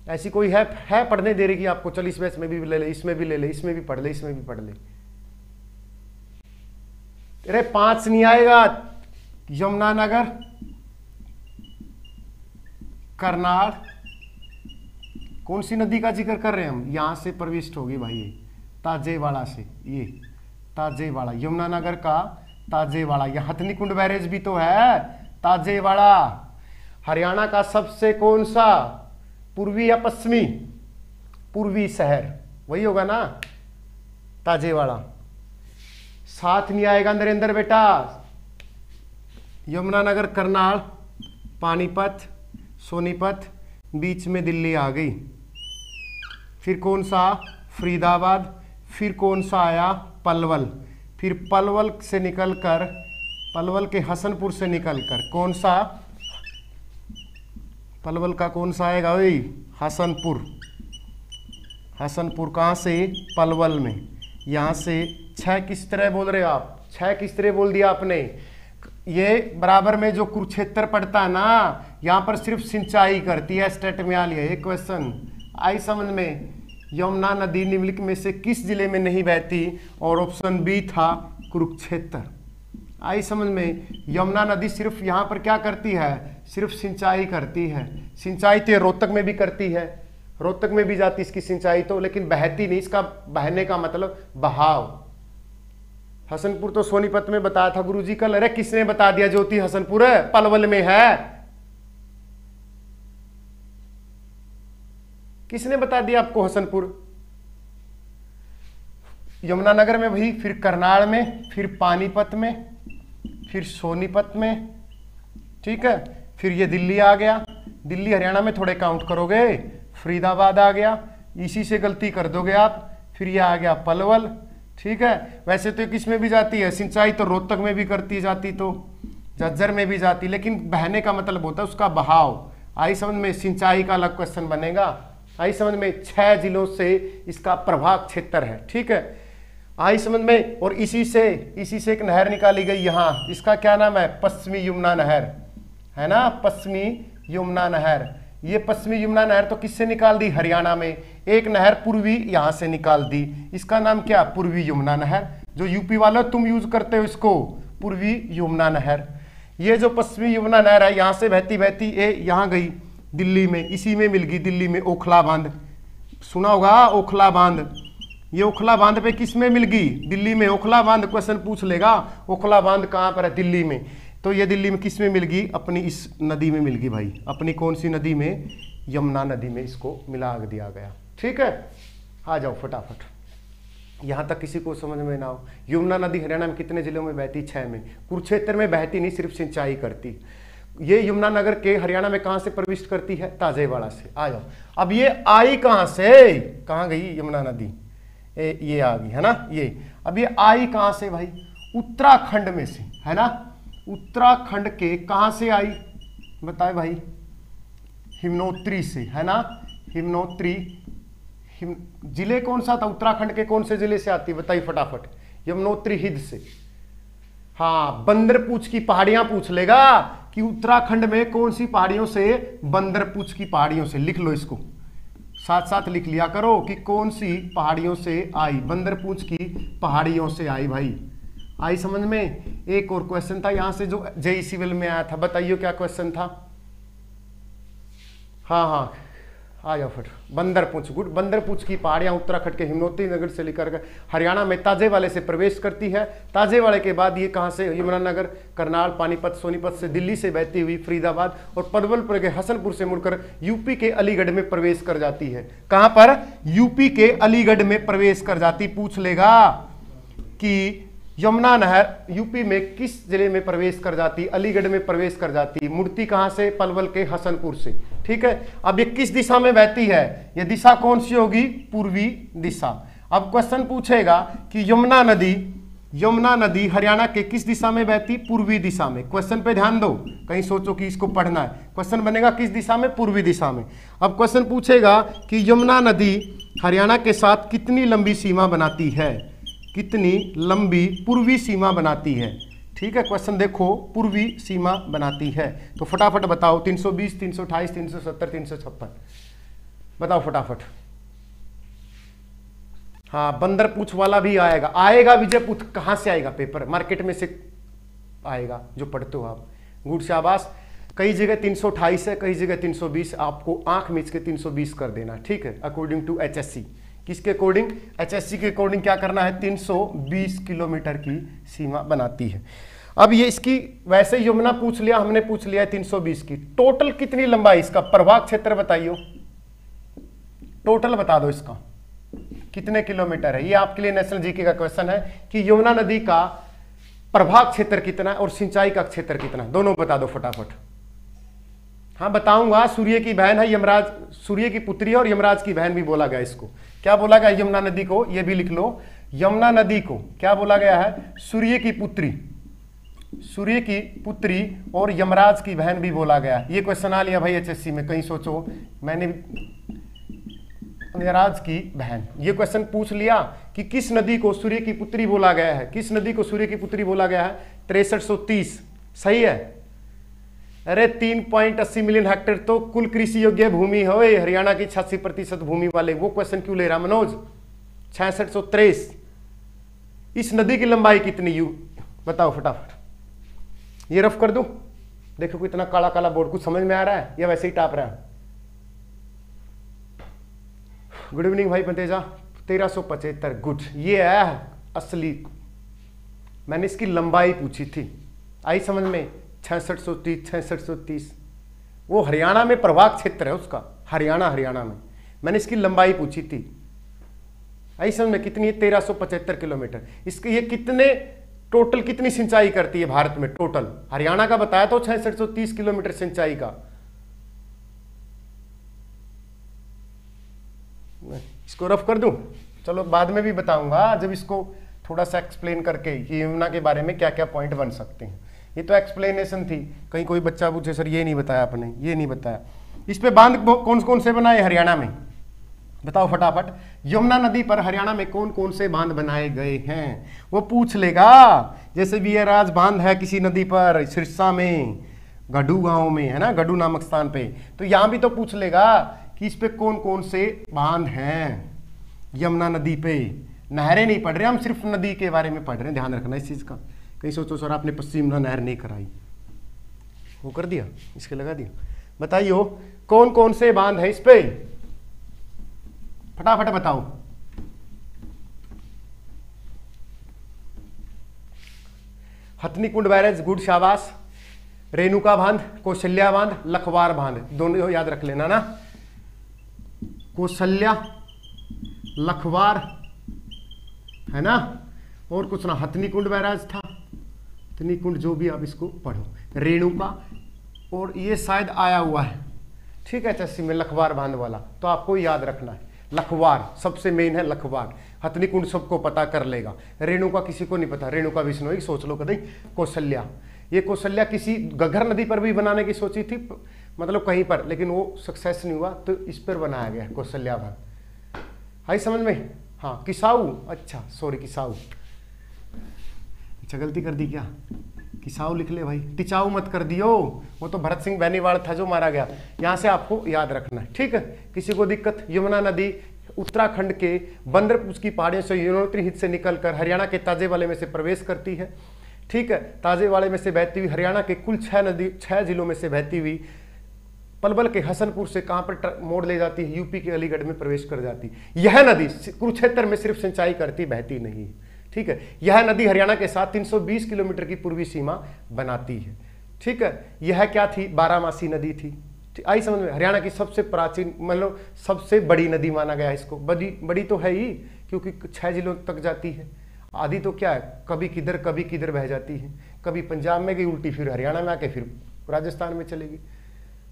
ऐसी कोई है पढ़ने दे रही कि आपको, चल इस बैच में भी ले ले, इसमें भी ले ले, इसमें भी पढ़ ले, इसमें भी पढ़ ले। अरे 5 नहीं आएगा। यमुना नगर, करनाल, कौन सी नदी का जिक्र कर रहे हैं हम, यहां से प्रविष्ट होगी भाई, ये ताजेवाड़ा से, ये ताजेवाड़ा, यमुना नगर का ताजेवाड़ा। यह हथनी कुंड बैरेज भी तो है, ताजेवाड़ा। हरियाणा का सबसे कौन सा, पूर्वी या पश्चिमी, पूर्वी शहर, वही होगा ना, ताजेवाड़ा। 7 नहीं आएगा नरेंद्र बेटा। यमुना नगर, करनाल, पानीपत, सोनीपत, बीच में दिल्ली आ गई। फिर कौन सा, फरीदाबाद। फिर कौन सा आया, पलवल। फिर पलवल से निकलकर, पलवल के हसनपुर से निकलकर कौन सा, पलवल का कौन सा आएगा वही, हसनपुर। हसनपुर कहाँ से, पलवल में। यहाँ से 6 किस तरह बोल रहे हो आप, 6 किस तरह बोल दिया आपने। ये बराबर में जो कुरुक्षेत्र पड़ता है ना, यहाँ पर सिर्फ सिंचाई करती है, स्टेट में आ लिया ये क्वेश्चन, आई समझ में। यमुना नदी निम्नलिखित में से किस जिले में नहीं बहती, और ऑप्शन बी था कुरुक्षेत्र, आई समझ में। यमुना नदी सिर्फ यहाँ पर क्या करती है, सिर्फ सिंचाई करती है। सिंचाई तो रोहतक में भी करती है, रोहतक में भी जाती इसकी सिंचाई तो, लेकिन बहती नहीं। इसका बहने का मतलब बहाव। हसनपुर तो सोनीपत में बताया था गुरुजी कल। अरे किसने बता दिया ज्योति, हसनपुर है, पलवल में है, किसने बता दिया आपको हसनपुर। यमुना नगर में भाई, फिर करनाल में, फिर पानीपत में, फिर सोनीपत में, ठीक है। फिर ये दिल्ली आ गया, दिल्ली हरियाणा में थोड़े काउंट करोगे। फरीदाबाद आ गया, इसी से गलती कर दोगे आप। फिर ये आ गया पलवल, ठीक है। वैसे तो किस में भी जाती है सिंचाई, तो रोहतक में भी करती जाती, तो झज्जर में भी जाती, लेकिन बहने का मतलब होता है उसका बहाव, आई समझ में। सिंचाई का अलग क्वेश्चन बनेगा, आई समझ में। 6 जिलों से इसका प्रभाग क्षेत्र है, ठीक है, आई समझ में। और इसी से एक नहर निकाली गई यहाँ, इसका क्या नाम है, पश्चिमी यमुना नहर, है ना, पश्चिमी यमुना नहर। ये पश्चिमी यमुना नहर तो किससे निकाल दी, हरियाणा में। एक नहर पूर्वी यहाँ से निकाल दी, इसका नाम क्या, पूर्वी यमुना नहर। जो यूपी वालों तुम यूज करते हो इसको, पूर्वी यमुना नहर। ये जो पश्चिमी यमुना नहर है, यहाँ से बहती बहती ये यहाँ गई दिल्ली में, इसी में मिल गई दिल्ली में ओखला बांध, सुना होगा ओखला बांध। ये ओखला बांध पे किस में मिल गई, दिल्ली में। ओखला बांध क्वेश्चन पूछ लेगा, ओखला बांध कहाँ पर है, दिल्ली में। तो ये दिल्ली में किस में मिल गई, अपनी इस नदी में मिल गई भाई, अपनी कौन सी नदी में, यमुना नदी में इसको मिला दिया गया, ठीक है। आ जाओ फटाफट, यहाँ तक किसी को समझ में ना हो। यमुना नदी हरियाणा में कितने जिलों में बहती, 6 में। कुरुक्षेत्र में बहती नहीं, सिर्फ सिंचाई करती। ये यमुना नगर के हरियाणा में कहाँ से प्रविष्ट करती है, ताजेवाड़ा से। आ जाओ, अब ये आई कहाँ से, कहाँ गई यमुना नदी, ये आ गई, है ना ये। अब ये आई कहाँ से भाई, उत्तराखंड में से, है ना। उत्तराखंड के कहाँ से आई, बताए भाई, हिमनोत्री से, है ना, हिमनोत्री। जिले कौन सा था, उत्तराखंड के कौन से जिले से आती है बताइए फटाफट, यमुनोत्री हिद से। हाँ, बंदरपूछ की पहाड़ियां पूछ लेगा कि उत्तराखंड में कौन सी पहाड़ियों से, बंदरपूछ की पहाड़ियों से, लिख लो इसको, साथ साथ लिख लिया करो कि कौन सी पहाड़ियों से आई, बंदरपूछ की पहाड़ियों से आई। भाई आई समझ में। एक और क्वेश्चन था यहां से जो जेईई सिविल में आया था, बताइए क्या क्वेश्चन था। हाँ हाँ आ जाओ फिर। बंदरपूछ, गुड। बंदरपूछ की पहाड़ियां उत्तराखंड के हिमनोत्री नगर से लेकर हरियाणा में ताजेवाले से प्रवेश करती है। ताजेवाले के बाद ये कहां से, यमुनानगर, करनाल, पानीपत, सोनीपत से, दिल्ली से बहती हुई फरीदाबाद और पलवलपुर के हसनपुर से मुड़कर यूपी के अलीगढ़ में प्रवेश कर जाती है। कहां पर, यूपी के अलीगढ़ में प्रवेश कर जाती। पूछ लेगा कि यमुना नहर यूपी में किस जिले में प्रवेश कर जाती, अलीगढ़ में प्रवेश कर जाती। मुड़ती कहां से, पलवल के हसनपुर से। ठीक है, अब ये किस दिशा में बहती है, ये दिशा कौन सी होगी, पूर्वी दिशा। अब क्वेश्चन पूछेगा कि यमुना नदी हरियाणा के किस दिशा में बहती, पूर्वी दिशा में। क्वेश्चन पे ध्यान दो, कहीं सोचो कि इसको पढ़ना है। क्वेश्चन बनेगा किस दिशा में, पूर्वी दिशा में। अब क्वेश्चन पूछेगा कि यमुना नदी हरियाणा के साथ कितनी लंबी सीमा बनाती है, कितनी लंबी पूर्वी सीमा बनाती है। ठीक है, क्वेश्चन देखो, पूर्वी सीमा बनाती है। तो फटाफट बताओ, 320, 328, 370, 356, बताओ फटाफट। हाँ, बंदरपूछ वाला भी आएगा विजयपूछ कहां से आएगा, पेपर मार्केट में से आएगा जो पढ़ते हो आप। गुड, शाबाश। कई जगह 328 है, कई जगह 320, आपको आंख मीच के 320 कर देना। ठीक है, अकॉर्डिंग टू HSC। किसके अकॉर्डिंग, HSC के अकॉर्डिंग क्या करना है, 320 किलोमीटर की सीमा बनाती है। अब ये इसकी वैसे यमुना पूछ लिया हमने, पूछ लिया 320 की। टोटल कितनी लंबाई इसका, प्रभाग क्षेत्र बताइयो, टोटल बता दो इसका कितने किलोमीटर है। ये आपके लिए नेशनल जीके का क्वेश्चन है कि यमुना नदी का प्रभाग क्षेत्र कितना और सिंचाई का क्षेत्र कितना, दोनों बता दो फटाफट। हाँ बताऊंगा, सूर्य की बहन है यमराज, सूर्य की पुत्री है और यमराज की बहन भी बोला गया। इसको क्या बोला गया, यमुना नदी को, ये भी लिख लो, यमुना नदी को क्या बोला गया है, सूर्य की पुत्री, सूर्य की पुत्री और यमराज की बहन भी बोला गया। ये क्वेश्चन आ लिया भाई HSC में, कहीं सोचो, मैंने यमराज की बहन, ये क्वेश्चन पूछ लिया कि किस नदी को सूर्य की पुत्री बोला गया है, किस नदी को सूर्य की पुत्री बोला गया है, 6330, सही है। अरे 3.80 मिलियन हेक्टेयर तो कुल कृषि योग्य भूमि है हरियाणा की, 86% भूमि वाले। वो क्वेश्चन क्यों ले रहा मनोज, 6623। इस नदी की लंबाई कितनी, बताओ फटाफट। ये रफ कर दूं, देखो कितना काला काला बोर्ड, कुछ समझ में आ रहा है या वैसे ही टाप रहा है। गुड इवनिंग भाई पंतेजा, 1375, गुड। ये है असली, मैंने इसकी लंबाई पूछी थी, आई समझ में, 6630, 6630। वो हरियाणा में प्रभाग क्षेत्र है उसका, हरियाणा में मैंने इसकी लंबाई पूछी थी, आई समझ में, कितनी है, 1375 किलोमीटर। इसके ये कितने टोटल कितनी सिंचाई करती है भारत में, टोटल हरियाणा का बताया तो 6630 किलोमीटर सिंचाई का। इसको रफ कर दूं, चलो बाद में भी बताऊंगा जब इसको थोड़ा सा एक्सप्लेन करके कि यमुना के बारे में क्या क्या पॉइंट बन सकते हैं। ये तो एक्सप्लेनेशन थी, कहीं कोई बच्चा पूछे सर ये नहीं बताया आपने, ये नहीं बताया। इस पे बांध कौन कौन से बनाए हरियाणा में, बताओ फटाफट। यमुना नदी पर हरियाणा में कौन कौन से बांध बनाए गए हैं, वो पूछ लेगा। जैसे वीरराज बांध है किसी नदी पर, सिरसा में, गढ़ू गांव में, है ना, गढ़ू नामक स्थान पे, तो यहां भी तो पूछ लेगा कि इस पे कौन कौन से बांध हैं यमुना नदी पे। नहरें नहीं पढ़ रहे हम, सिर्फ नदी के बारे में पढ़ रहे हैं, ध्यान रखना इस चीज का। कहीं सोचो सर आपने पश्चिम नहर नहीं कराई, वो कर दिया, इसके लगा दिया। बताइयो कौन कौन से बांध है इस पे, फटाफट बताओ। हथनीकुंड बैरेज, गुड, शाबाश। रेणुका बांध, कौशल्या बांध, लखवार बांध, दोनों याद रख लेना ना, कौशल्या, लखवार, है ना, और कुछ ना, हथनीकुंड बैराज था, हथनीकुंड जो भी आप इसको पढ़ो, रेणुका, और ये शायद आया हुआ है, ठीक है HSC में, लखवार बांध वाला, तो आपको याद रखना है। लखवार सबसे मेन है, लखवार। हथनीकुंड सबको पता कर लेगा, रेणुका किसी को नहीं पता, रेणुका बिश्नोई सोच लो कभी। कौशल्या, ये कौशल्या किसी घग्गर नदी पर भी बनाने की सोची थी, मतलब कहीं पर, लेकिन वो सक्सेस नहीं हुआ, तो इस पर बनाया गया कौशल्या वन। आई समझ में? हाँ, किसाऊ, अच्छा सॉरी किसाऊ, अच्छा गलती कर दी क्या, किसाऊ लिख ले भाई, टिचाऊ मत कर दियो, वो तो भरत सिंह बेनीवाल था जो मारा गया। यहाँ से आपको याद रखना है, ठीक है। किसी को दिक्कत? यमुना नदी उत्तराखंड के बंदरपुर की पहाड़ियों से यमुनोत्री हित से निकलकर हरियाणा के ताजेवाले में से प्रवेश करती है, ठीक है। ताजेवाले में से बहती हुई हरियाणा के कुल 6 जिलों में से बहती हुई पलवल के हसनपुर से कहां पर मोड़ ले जाती है, यूपी के अलीगढ़ में प्रवेश कर जाती है। यह नदी कुरुक्षेत्र में सिर्फ सिंचाई करती, बहती नहीं, ठीक है। यह नदी हरियाणा के साथ 320 किलोमीटर की पूर्वी सीमा बनाती है, ठीक है। यह क्या थी? बारामासी नदी थी। आई समझ में? हरियाणा की सबसे प्राचीन, मतलब सबसे बड़ी नदी माना गया इसको। बड़ी तो है ही, क्योंकि 6 जिलों तक जाती है। आधी तो क्या है, कभी किधर बह जाती है, कभी पंजाब में गई उल्टी, फिर हरियाणा में आके फिर राजस्थान में चलेगी।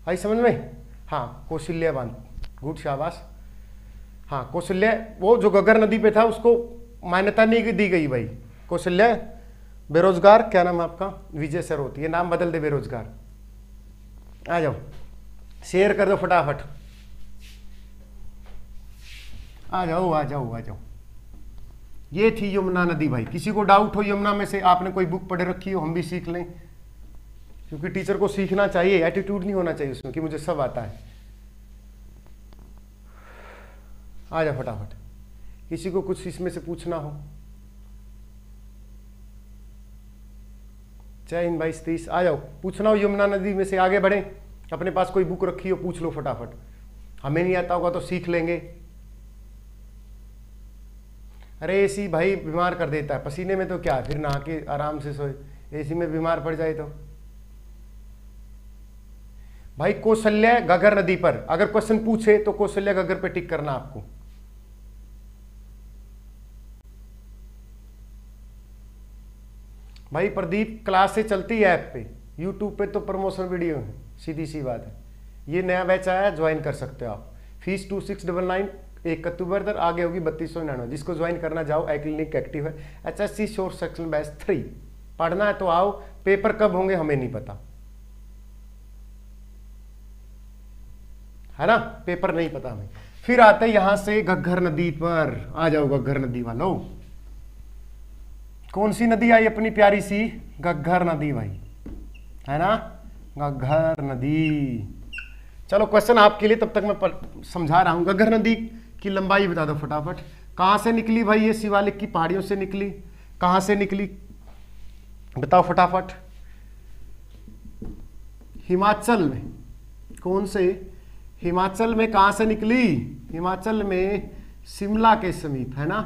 आई समझ में? हाँ, कौशल्या बांध, गुड शाबाश। हाँ, कौशल्या, वो जो घग्गर नदी पे था उसको मान्यता नहीं दी गई भाई। कौशल्या बेरोजगार, क्या नाम है आपका? विजय सरोत, ये नाम बदल दे बेरोजगार। आ जाओ, शेयर कर दो फटाफट, आ जाओ आ जाओ आ जाओ। ये थी यमुना नदी भाई। किसी को डाउट हो यमुना में से, आपने कोई बुक पढ़े रखी हो, हम भी सीख लें, क्योंकि टीचर को सीखना चाहिए, एटीट्यूड नहीं होना चाहिए उसमें कि मुझे सब आता है। आ जाओ फटाफट, किसी को कुछ इसमें से पूछना हो। जय हिंद 22-30, आ जाओ, पूछना हो यमुना नदी में से, आगे बढ़े। अपने पास कोई बुक रखी हो, पूछ लो फटाफट। हमें नहीं आता होगा तो सीख लेंगे। अरे एसी भाई बीमार कर देता है, पसीने में तो क्या है, फिर नहा के आराम से सोए, एसी में बीमार पड़ जाए तो। भाई कौशल्या घग्गर नदी पर अगर क्वेश्चन पूछे तो कौशल्या घग्गर पे टिक करना आपको। भाई प्रदीप क्लास से चलती है ऐप पे, यूट्यूब पे तो प्रमोशन वीडियो है, सीधी सी बात है। ये नया बैच आया है, ज्वाइन कर सकते हो आप। फीस 2699, 1 अक्टूबर तक, आगे होगी 3299। जिसको ज्वाइन करना जाओ, आई क्लिनिक एक्टिव है, HSC शोर सेक्शन बैच 3। पढ़ना है तो आओ, पेपर कब होंगे हमें नहीं पता, है ना, पेपर नहीं पता हमें। फिर आते यहां से घग्गर नदी पर, आ जाओ घग्गर नदी वालों। कौन सी नदी आई अपनी प्यारी सी? घग्गर नदी भाई, है ना, घग्गर नदी। चलो क्वेश्चन आपके लिए, तब तक मैं समझा रहा हूं। घग्गर नदी की लंबाई बता दो फटाफट। कहां से निकली भाई? ये शिवालिक की पहाड़ियों से निकली। कहां से निकली बताओ फटाफट। हिमाचल में। कौन से? हिमाचल में। कहां से निकली? हिमाचल में शिमला के समीप, है ना,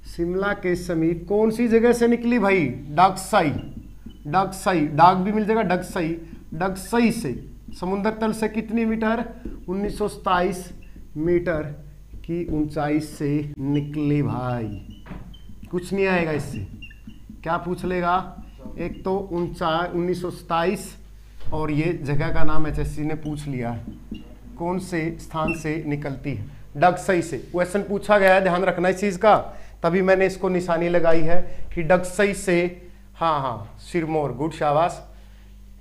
शिमला के समीप। कौन सी जगह से निकली भाई? डगसई। डगसई, डाग भी मिल जाएगा, डगसई। डगसई से समुद्र तल से कितनी मीटर? 1927 मीटर की ऊंचाई से निकली भाई। कुछ नहीं आएगा इससे, क्या पूछ लेगा? एक तो ऊंचाई 1927, और ये जगह का नाम HSC ने पूछ लिया है, कौन से स्थान से निकलती है? डगसई से। क्वेश्चन पूछा गया है, ध्यान रखना इस चीज का, तभी मैंने इसको निशानी लगाई है कि डगसई से। हाँ हाँ, सिरमौर, गुड शाबाश।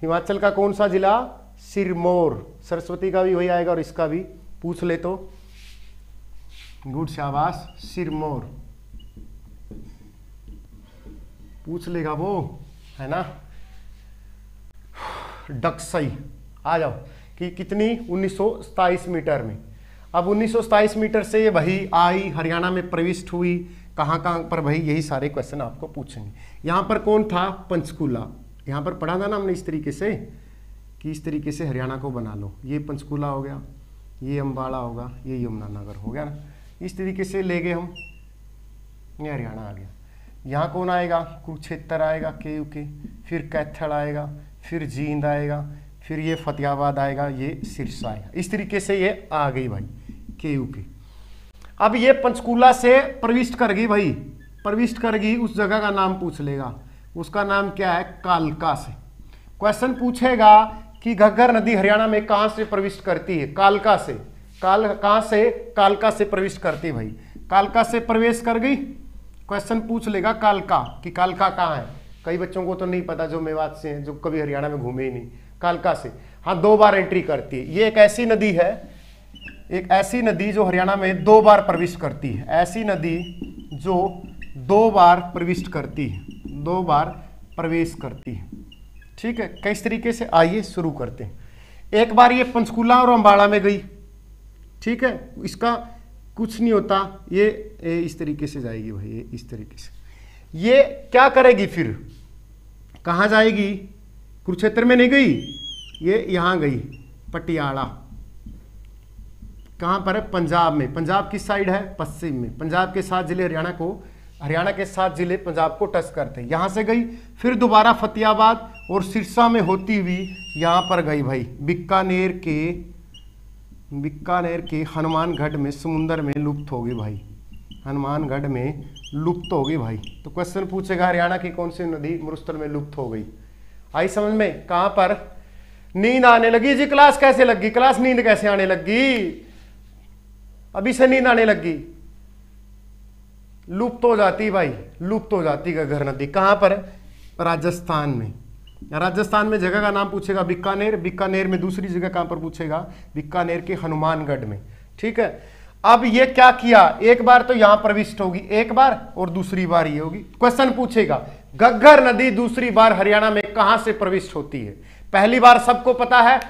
हिमाचल का कौन सा जिला? सिरमौर। सरस्वती का भी वही आएगा और इसका भी पूछ ले तो, गुड शाबाश, सिरमौर पूछ लेगा वो, है ना। डगसई, आ जाओ, कि कितनी? 1927 मीटर में। अब 1927 मीटर से ये वही आई, हरियाणा में प्रविष्ट हुई। कहाँ कहाँ पर भाई? यही सारे क्वेश्चन आपको पूछेंगे। यहाँ पर कौन था? पंचकूला। यहाँ पर पढ़ा था ना हमने इस तरीके से, कि इस तरीके से हरियाणा को बना लो। ये पंचकूला हो गया, ये अम्बाला होगा, ये यमुनानगर हो गया ना, इस तरीके से ले गए हम, ये हरियाणा आ गया। यहाँ कौन आएगा? कुरुक्षेत्र आएगा, के, फिर कैथल आएगा, फिर जींद आएगा, फिर ये फतेहाबाद आएगा, ये सिरसा आएगा। इस तरीके से ये आ गई भाई के। अब ये पंचकूला से प्रविष्ट कर गई भाई, प्रविष्ट कर गई, उस जगह का नाम पूछ लेगा। उसका नाम क्या है? कालका से। क्वेश्चन पूछेगा कि घग्गर नदी हरियाणा में कहां से प्रविष्ट करती है? कालका से। कहां से? कालका से प्रविष्ट करती भाई। कालका से प्रवेश कर गई, क्वेश्चन पूछ लेगा कालका, कि कालका कहाँ है। कई बच्चों को तो नहीं पता, जो मेवात से हैं, जो कभी हरियाणा में घूमे ही नहीं। कालका से, हाँ 2 बार एंट्री करती है। ये एक ऐसी नदी है, एक ऐसी नदी जो हरियाणा में 2 बार प्रवेश करती है, ऐसी नदी जो 2 बार प्रविष्ट करती है, 2 बार प्रवेश करती है। ठीक है, किस तरीके से, आइए शुरू करते हैं। एक बार ये पंचकूला और अम्बाड़ा में गई, ठीक है, इसका कुछ नहीं होता, ये इस तरीके से जाएगी भाई, ये इस तरीके से। ये क्या करेगी फिर, कहाँ जाएगी, कुरुक्षेत्र में नहीं गई, ये यहाँ गई पटियाला, कहाँ पर है, पंजाब में। पंजाब किस साइड है, पश्चिम में। पंजाब के 7 जिले हरियाणा को, हरियाणा के 7 जिले पंजाब को टच करते हैं। यहाँ से गई, फिर दोबारा फतेहाबाद और सिरसा में होती हुई यहाँ पर गई भाई, बीकानेर के हनुमानगढ़ में समुंदर में लुप्त होगी भाई, हनुमानगढ़ में लुप्त होगी भाई। तो क्वेश्चन पूछेगा हरियाणा की कौन सी नदी मरुस्थल में लुप्त हो गई। आई समझ में। कहाँ पर, नींद आने लगी जी, क्लास कैसे लगी, क्लास नींद कैसे आने लगी, अभी से नींद आने लगी, लुप्त हो जाती भाई, लुप्त हो जाती घग्गर नदी। कहां पर, राजस्थान में। राजस्थान में जगह का नाम पूछेगा बीकानेर, बीकानेर में दूसरी जगह कहां पर पूछेगा, बीकानेर के हनुमानगढ़ में। ठीक है, अब ये क्या किया, एक बार तो यहां प्रविष्ट होगी, एक बार, और दूसरी बार ये होगी। क्वेश्चन पूछेगा घग्गर नदी दूसरी बार हरियाणा में कहां से प्रविष्ट होती है। पहली बार सबको पता है,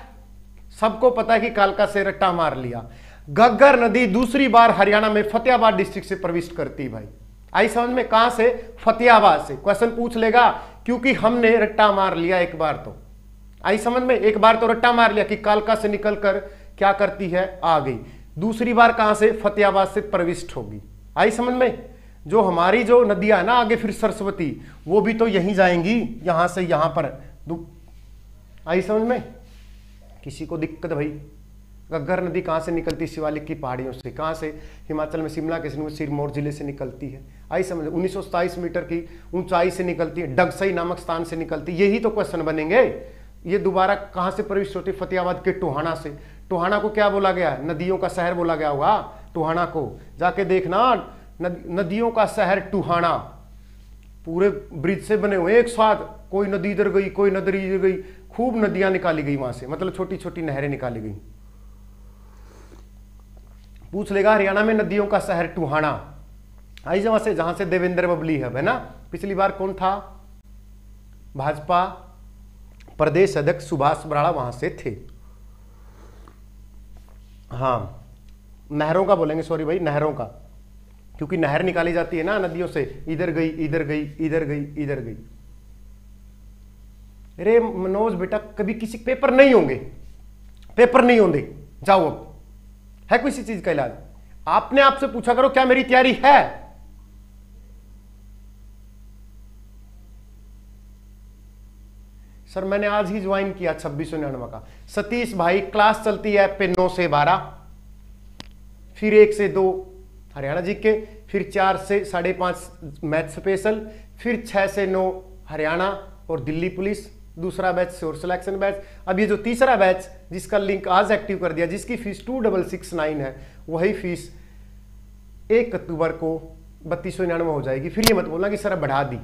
सबको पता है कि कालका से रट्टा मार लिया। घग्गर नदी दूसरी बार हरियाणा में फतेहाबाद डिस्ट्रिक्ट से प्रविष्ट करती है भाई। आई समझ में, कहां से, फतेहाबाद से। क्वेश्चन पूछ लेगा क्योंकि हमने रट्टा मार लिया एक बार तो। आई समझ में, एक बार तो रट्टा मार लिया कि कालका से निकलकर क्या करती है, आ गई। दूसरी बार कहां से, फतेहाबाद से प्रविष्ट होगी। आई समझ में। जो हमारी जो नदियां ना आगे फिर सरस्वती, वो भी तो यहीं जाएंगी, यहां से यहां पर। आई समझ में, किसी को दिक्कत भाई। घग्गर नदी कहाँ से निकलती, शिवालिक की पहाड़ियों से। कहाँ से, हिमाचल में शिमला के सिरमौर जिले से निकलती है। आई समझ, 1927 मीटर की ऊंचाई से निकलती है, डगसई नामक स्थान से निकलती है। यही तो क्वेश्चन बनेंगे। ये दोबारा कहाँ से प्रविष्ट होती, फतेहाबाद के टोहाना से। टोहाना को क्या बोला गया, नदियों का शहर बोला गया होगा टोहाना को, जाके देखना, नदियों का शहर टोहाना। पूरे ब्रिज से बने हुए एक साथ, कोई नदी इधर गई, कोई नदी इधर गई, खूब नदियां निकाली गई वहां से, मतलब छोटी छोटी नहरें निकाली गई। पूछ लेगा हरियाणा में नदियों का शहर टोहाना। आई जहां से देवेंद्र बबली है ना। पिछली बार कौन था, भाजपा प्रदेश अध्यक्ष सुभाष बराड़ा वहां से थे। हाँ, नहरों का बोलेंगे, सॉरी भाई, नहरों का, क्योंकि नहर निकाली जाती है ना नदियों से, इधर गई, इधर गई, इधर गई, इधर गई। अरे मनोज बेटा, कभी किसी पेपर नहीं होंगे, पेपर नहीं होंगे, जाओ अब, है किसी चीज का इलाज। आपने आपसे पूछा करो क्या मेरी तैयारी है। सर मैंने आज ही ज्वाइन किया 2699 का। सतीश भाई, क्लास चलती है पे 9 से 12, फिर 1 से 2 हरियाणा जीके, फिर 4 से 5:30 मैथ स्पेशल, फिर 6 से 9 हरियाणा और दिल्ली पुलिस, दूसरा बैच श्योर सिलेक्शन बैच। अब ये जो तीसरा बैच जिसका लिंक आज एक्टिव कर दिया, जिसकी फीस 2669 है, वही फीस 1 अक्टूबर को 3299 हो जाएगी। फिर ये मत बोलना कि सर बढ़ा दी,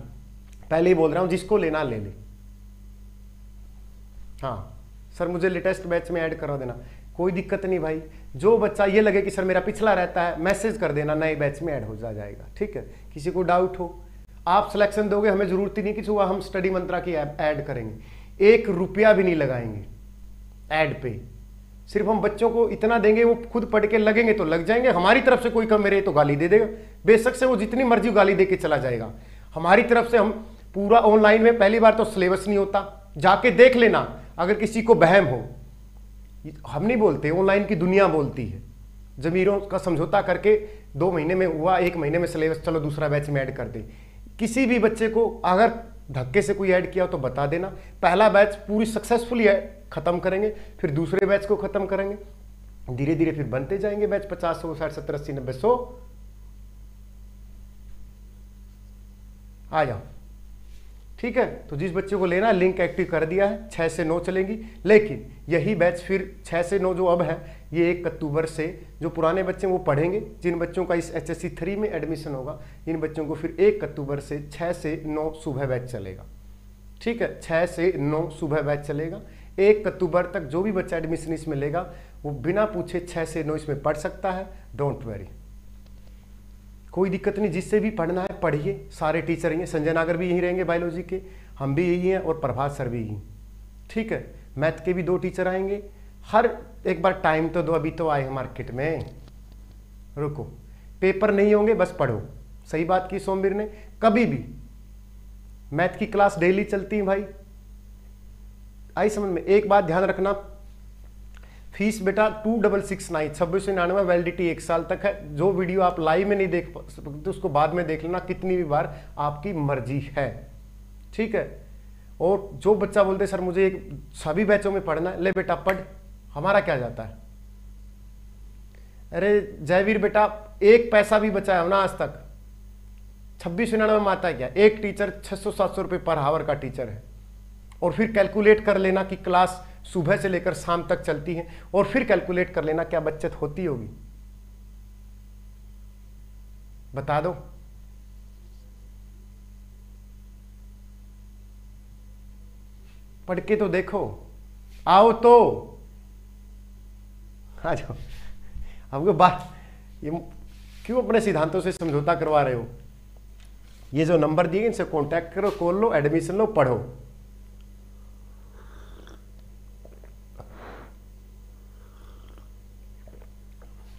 पहले ही बोल रहा हूं, जिसको लेना ले ले। हाँ सर मुझे लेटेस्ट बैच में ऐड करा देना, कोई दिक्कत नहीं भाई। जो बच्चा ये लगे कि सर मेरा पिछला रहता है, मैसेज कर देना, नए बैच में ऐड हो जाएगा। ठीक है, किसी को डाउट हो, आप सिलेक्शन दोगे, हमें जरूरत ही नहीं कि सुबह हम स्टडी मंत्रा की ऐड करेंगे, 1 रुपया भी नहीं लगाएंगे ऐड पे। सिर्फ हम बच्चों को इतना देंगे, वो खुद पढ़ के लगेंगे तो लग जाएंगे। हमारी तरफ से कोई कम मेरे तो गाली दे देगा, बेशक से वो जितनी मर्जी गाली दे के चला जाएगा। हमारी तरफ से हम पूरा ऑनलाइन में, पहली बार तो सिलेबस नहीं होता, जाके देख लेना। अगर किसी को बहम हो, हम नहीं बोलते, ऑनलाइन की दुनिया बोलती है। जमीरों का समझौता करके 2 महीने में हुआ, 1 महीने में सिलेबस, चलो दूसरा बैच में ऐड कर दे। किसी भी बच्चे को अगर धक्के से कोई ऐड किया तो बता देना। पहला बैच पूरी सक्सेसफुली खत्म करेंगे, फिर दूसरे बैच को खत्म करेंगे, धीरे धीरे फिर बनते जाएंगे बैच 50, 100, 60, 70, 80, 90, 100। आ जाओ, ठीक है। तो जिस बच्चे को लेना, लिंक एक्टिव कर दिया है, 6 से 9 चलेंगी। लेकिन यही बैच फिर 6 से 9 जो अब है, ये 1 अक्टूबर से जो पुराने बच्चे वो पढ़ेंगे। जिन बच्चों का इस HSC 3 में एडमिशन होगा, इन बच्चों को फिर 1 अक्टूबर से 6 से 9 सुबह बैच चलेगा। ठीक है, 6 से 9 सुबह बैच चलेगा। 1 अक्टूबर तक जो भी बच्चा एडमिशन इसमें लेगा वो बिना पूछे 6 से 9 इसमें पढ़ सकता है। डोंट वरी, कोई दिक्कत नहीं, जिससे भी पढ़ना है पढ़िए। सारे टीचर ही हैं, संजय नागर भी यहीं रहेंगे बायोलॉजी के, हम भी यही हैं और प्रभात सर भी यहीं। ठीक है, मैथ के भी 2 टीचर आएंगे। हर एक बार टाइम तो दो, अभी तो आए हैं मार्केट में, रुको। पेपर नहीं होंगे, बस पढ़ो। सही बात की सोमवीर ने, कभी भी मैथ की क्लास डेली चलती है भाई। आई समझ में? एक बात ध्यान रखना, फीस बेटा 2669 2699 वैलिडिटी 1 साल तक है। जो वीडियो आप लाइव में नहीं देख सकते उसको बाद में देख लेना, कितनी भी बार, आपकी मर्जी है। ठीक है, और जो बच्चा बोलते सर मुझे सभी बैचों में पढ़ना है, ले बेटा पढ़, हमारा क्या जाता है। अरे जयवीर बेटा, 1 पैसा भी बचाया हो ना आज तक, 2699 में आता है क्या? एक टीचर 600-700 रुपये पर आवर का टीचर है। और फिर कैलकुलेट कर लेना कि क्लास सुबह से लेकर शाम तक चलती है, और फिर कैलकुलेट कर लेना क्या बचत होती होगी, बता दो। पढ़ के तो देखो, आओ तो आ जाओ। हमको बात ये क्यों अपने सिद्धांतों से समझौता करवा रहे हो? ये जो नंबर दिए इनसे कांटेक्ट करो, कॉल लो, एडमिशन लो, पढ़ो।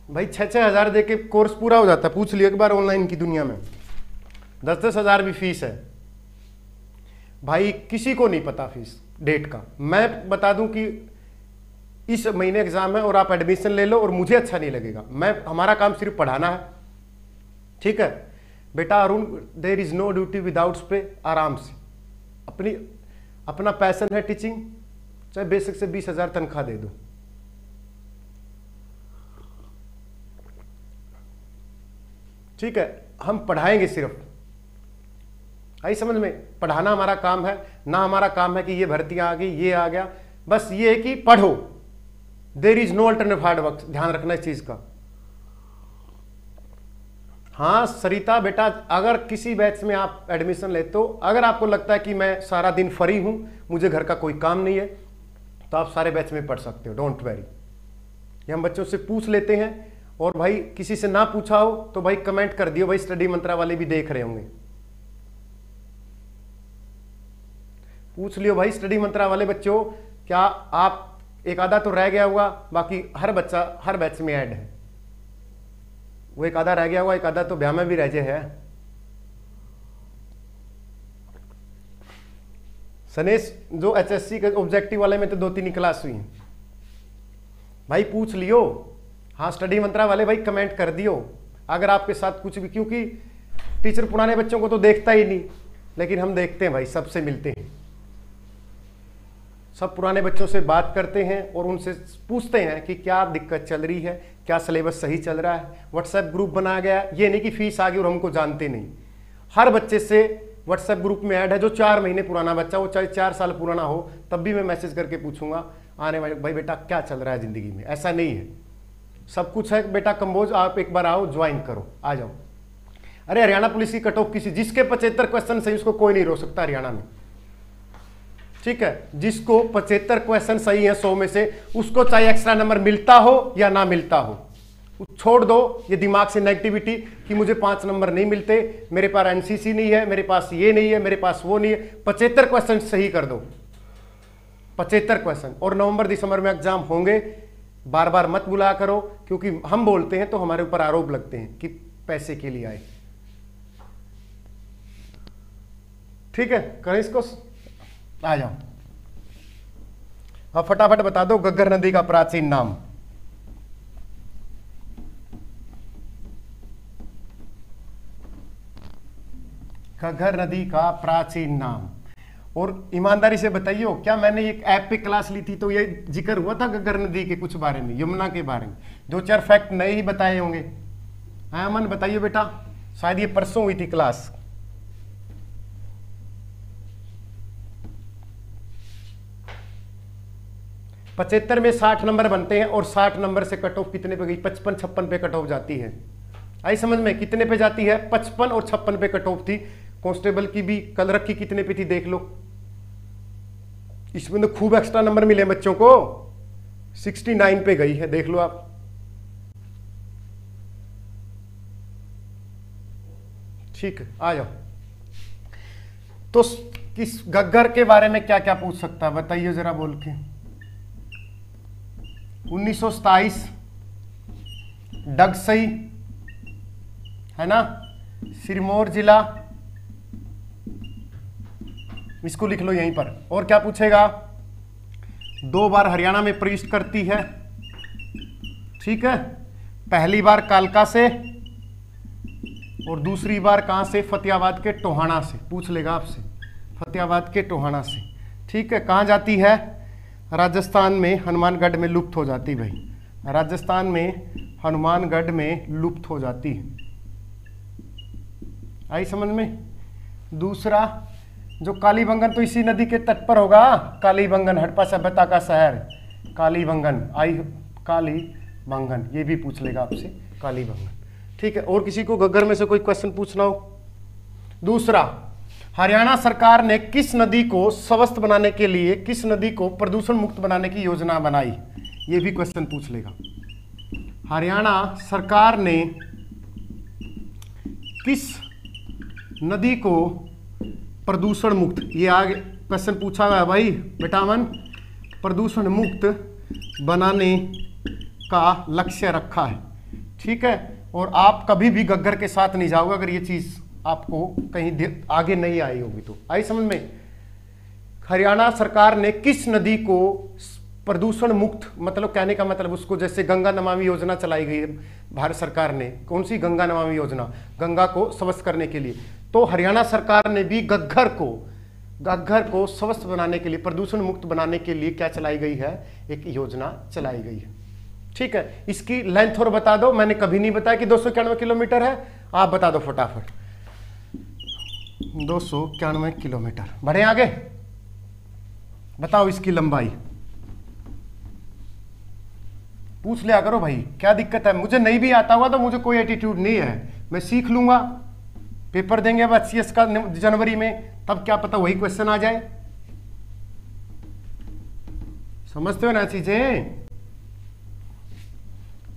भाई 6-6 हज़ार दे के कोर्स पूरा हो जाता है, पूछ लियो एक बार ऑनलाइन की दुनिया में। 10-10 हज़ार भी फीस है भाई, किसी को नहीं पता फीस डेट का। मैं बता दूं कि इस महीने एग्जाम है और आप एडमिशन ले लो और मुझे अच्छा नहीं लगेगा, हमारा काम सिर्फ पढ़ाना है। ठीक है बेटा Arun, there is no duty without pay, आराम से अपना पैशन है टीचिंग, चाहे बेसिक से 20 हज़ार तनख्वाह दे दो। ठीक है, हम पढ़ाएंगे सिर्फ, आई समझ में? पढ़ाना हमारा काम है ना, हमारा काम है कि ये भर्तियां आ गई, ये आ गया। बस ये है कि पढ़ो, there is no alternative hard work, ध्यान रखना इस चीज का। हाँ सरिता बेटा, अगर किसी बैच में आप एडमिशन लेते हो, अगर आपको लगता है कि मैं सारा दिन फ्री हूं, मुझे घर का कोई काम नहीं है, तो आप सारे बैच में पढ़ सकते हो। डोंट वेरी, ये हम बच्चों से पूछ लेते हैं। और भाई किसी से ना पूछा हो तो भाई कमेंट कर दियो, भाई स्टडी मंत्रा वाले भी देख रहे होंगे, पूछ लियो भाई स्टडी मंत्रा वाले बच्चों, क्या आप एक आधा तो रह गया होगा, बाकी हर बच्चा हर बैच में ऐड है। वो एक आधा रह गया होगा, एक आधा तो ब्याह में भी रह जाए है। सनेश जो एचएससी के ऑब्जेक्टिव वाले में तो 2-3 क्लास हुई हैं भाई, पूछ लियो। हाँ स्टडी मंत्रा वाले भाई कमेंट कर दियो अगर आपके साथ कुछ भी, क्योंकि टीचर पुराने बच्चों को तो देखता ही नहीं, लेकिन हम देखते हैं भाई, सबसे मिलते हैं, सब पुराने बच्चों से बात करते हैं और उनसे पूछते हैं कि क्या दिक्कत चल रही है, क्या सिलेबस सही चल रहा है। व्हाट्सएप ग्रुप बनाया गया, ये नहीं कि फीस आ गई और हमको जानते नहीं। हर बच्चे से व्हाट्सएप ग्रुप में ऐड है, जो 4 महीने पुराना बच्चा हो, चाहे 4 साल पुराना हो, तब भी मैं मैसेज करके पूछूंगा आने वाले, भाई बेटा क्या चल रहा है जिंदगी में। ऐसा नहीं है, सब कुछ है बेटा कंबोज, आप एक बार आओ, ज्वाइन करो, आ जाओ। अरे हरियाणा पुलिस की कट ऑफ जिसके 75 क्वेश्चन सही उसको कोई नहीं रोक सकता हरियाणा में। ठीक है, जिसको 75 क्वेश्चन सही है 100 में से, उसको चाहे एक्स्ट्रा नंबर मिलता हो या ना मिलता हो, छोड़ दो ये दिमाग से नेगेटिविटी कि मुझे 5 नंबर नहीं मिलते, मेरे पास एनसीसी नहीं है, मेरे पास ये नहीं है, मेरे पास वो नहीं है। 75 क्वेश्चन सही कर दो, 75 क्वेश्चन। और नवंबर दिसंबर में एग्जाम होंगे, बार बार मत बुलाया करो, क्योंकि हम बोलते हैं तो हमारे ऊपर आरोप लगते हैं कि पैसे के लिए आए। ठीक है, करें इसको, आ जाओ। अब फटाफट बता दो घग्गर नदी का प्राचीन नाम। घग्गर नदी का प्राचीन नाम। और ईमानदारी से बताइए, क्या मैंने एक ऐप पे क्लास ली थी तो ये जिक्र हुआ था घग्गर नदी के कुछ बारे में, यमुना के बारे में? 2-4 फैक्ट नए ही बताए होंगे। हाँ अमन बताइए बेटा, शायद ये परसों हुई थी क्लास। पचहत्तर में 60 नंबर बनते हैं और 60 नंबर से कट ऑफ कितने पे गई? 55-56 पे कट ऑफ जाती है। आई समझ में? कितने पे जाती है? 55 और 56 पे कट ऑफ थी। कांस्टेबल की भी कल रखी कितने पे थी देख लो, इसमें तो खूब एक्स्ट्रा नंबर मिले बच्चों को, 69 पे गई है, देख लो आप। ठीक है, आ जाओ। तो किस गग्गर के बारे में क्या क्या पूछ सकता है बताइए जरा बोल के। 1927 डगसई, है ना, सिरमौर जिला, इसको लिख लो यहीं पर। और क्या पूछेगा, 2 बार हरियाणा में प्रविष्ट करती है, ठीक है, पहली बार कालका से और दूसरी बार कहां से, फतेहाबाद के टोहाना से, पूछ लेगा आपसे, फतेहाबाद के टोहाना से, ठीक है। कहां जाती है, राजस्थान में हनुमानगढ़ में लुप्त हो जाती भाई, राजस्थान में हनुमानगढ़ में लुप्त हो जाती है, आई समझ में। दूसरा जो कालीबंगन, तो इसी नदी के तट पर होगा, कालीबंगन हड़प्पा सभ्यता का शहर, कालीबंगन, आई कालीबंगन, ये भी पूछ लेगा आपसे, कालीबंगन, ठीक है। और किसी को गग्गर में से कोई क्वेश्चन पूछना हो। दूसरा, हरियाणा सरकार ने किस नदी को स्वस्थ बनाने के लिए, किस नदी को प्रदूषण मुक्त बनाने की योजना बनाई, ये भी क्वेश्चन पूछ लेगा। हरियाणा सरकार ने किस नदी को प्रदूषण मुक्त, ये आगे क्वेश्चन पूछा हुआ है भाई बेटा मन, प्रदूषण मुक्त बनाने का लक्ष्य रखा है, ठीक है। और आप कभी भी गग्गर के साथ नहीं जाओगे अगर ये चीज आपको कहीं आगे नहीं आई होगी तो, आई समझ में। हरियाणा सरकार ने किस नदी को प्रदूषण मुक्त, मतलब कहने का मतलब उसको, जैसे गंगा नमामि योजना चलाई गई है भारत सरकार ने, कौन सी गंगा नमामि योजना, गंगा को स्वस्थ करने के लिए, तो हरियाणा सरकार ने भी गग्गर को स्वस्थ बनाने के लिए, प्रदूषण मुक्त बनाने के लिए क्या चलाई गई है, एक योजना चलाई गई है, ठीक है। इसकी लेंथ और बता दो, मैंने कभी नहीं बताया कि 291 किलोमीटर है, आप बता दो फटाफट। 291 किलोमीटर, बढ़े आगे, बताओ इसकी लंबाई, पूछ लिया करो भाई, क्या दिक्कत है। मुझे नहीं भी आता हुआ तो मुझे कोई एटीट्यूड नहीं है, मैं सीख लूंगा। पेपर देंगे अब HCS का जनवरी में, तब क्या पता वही क्वेश्चन आ जाए, समझते हो ना चीजें।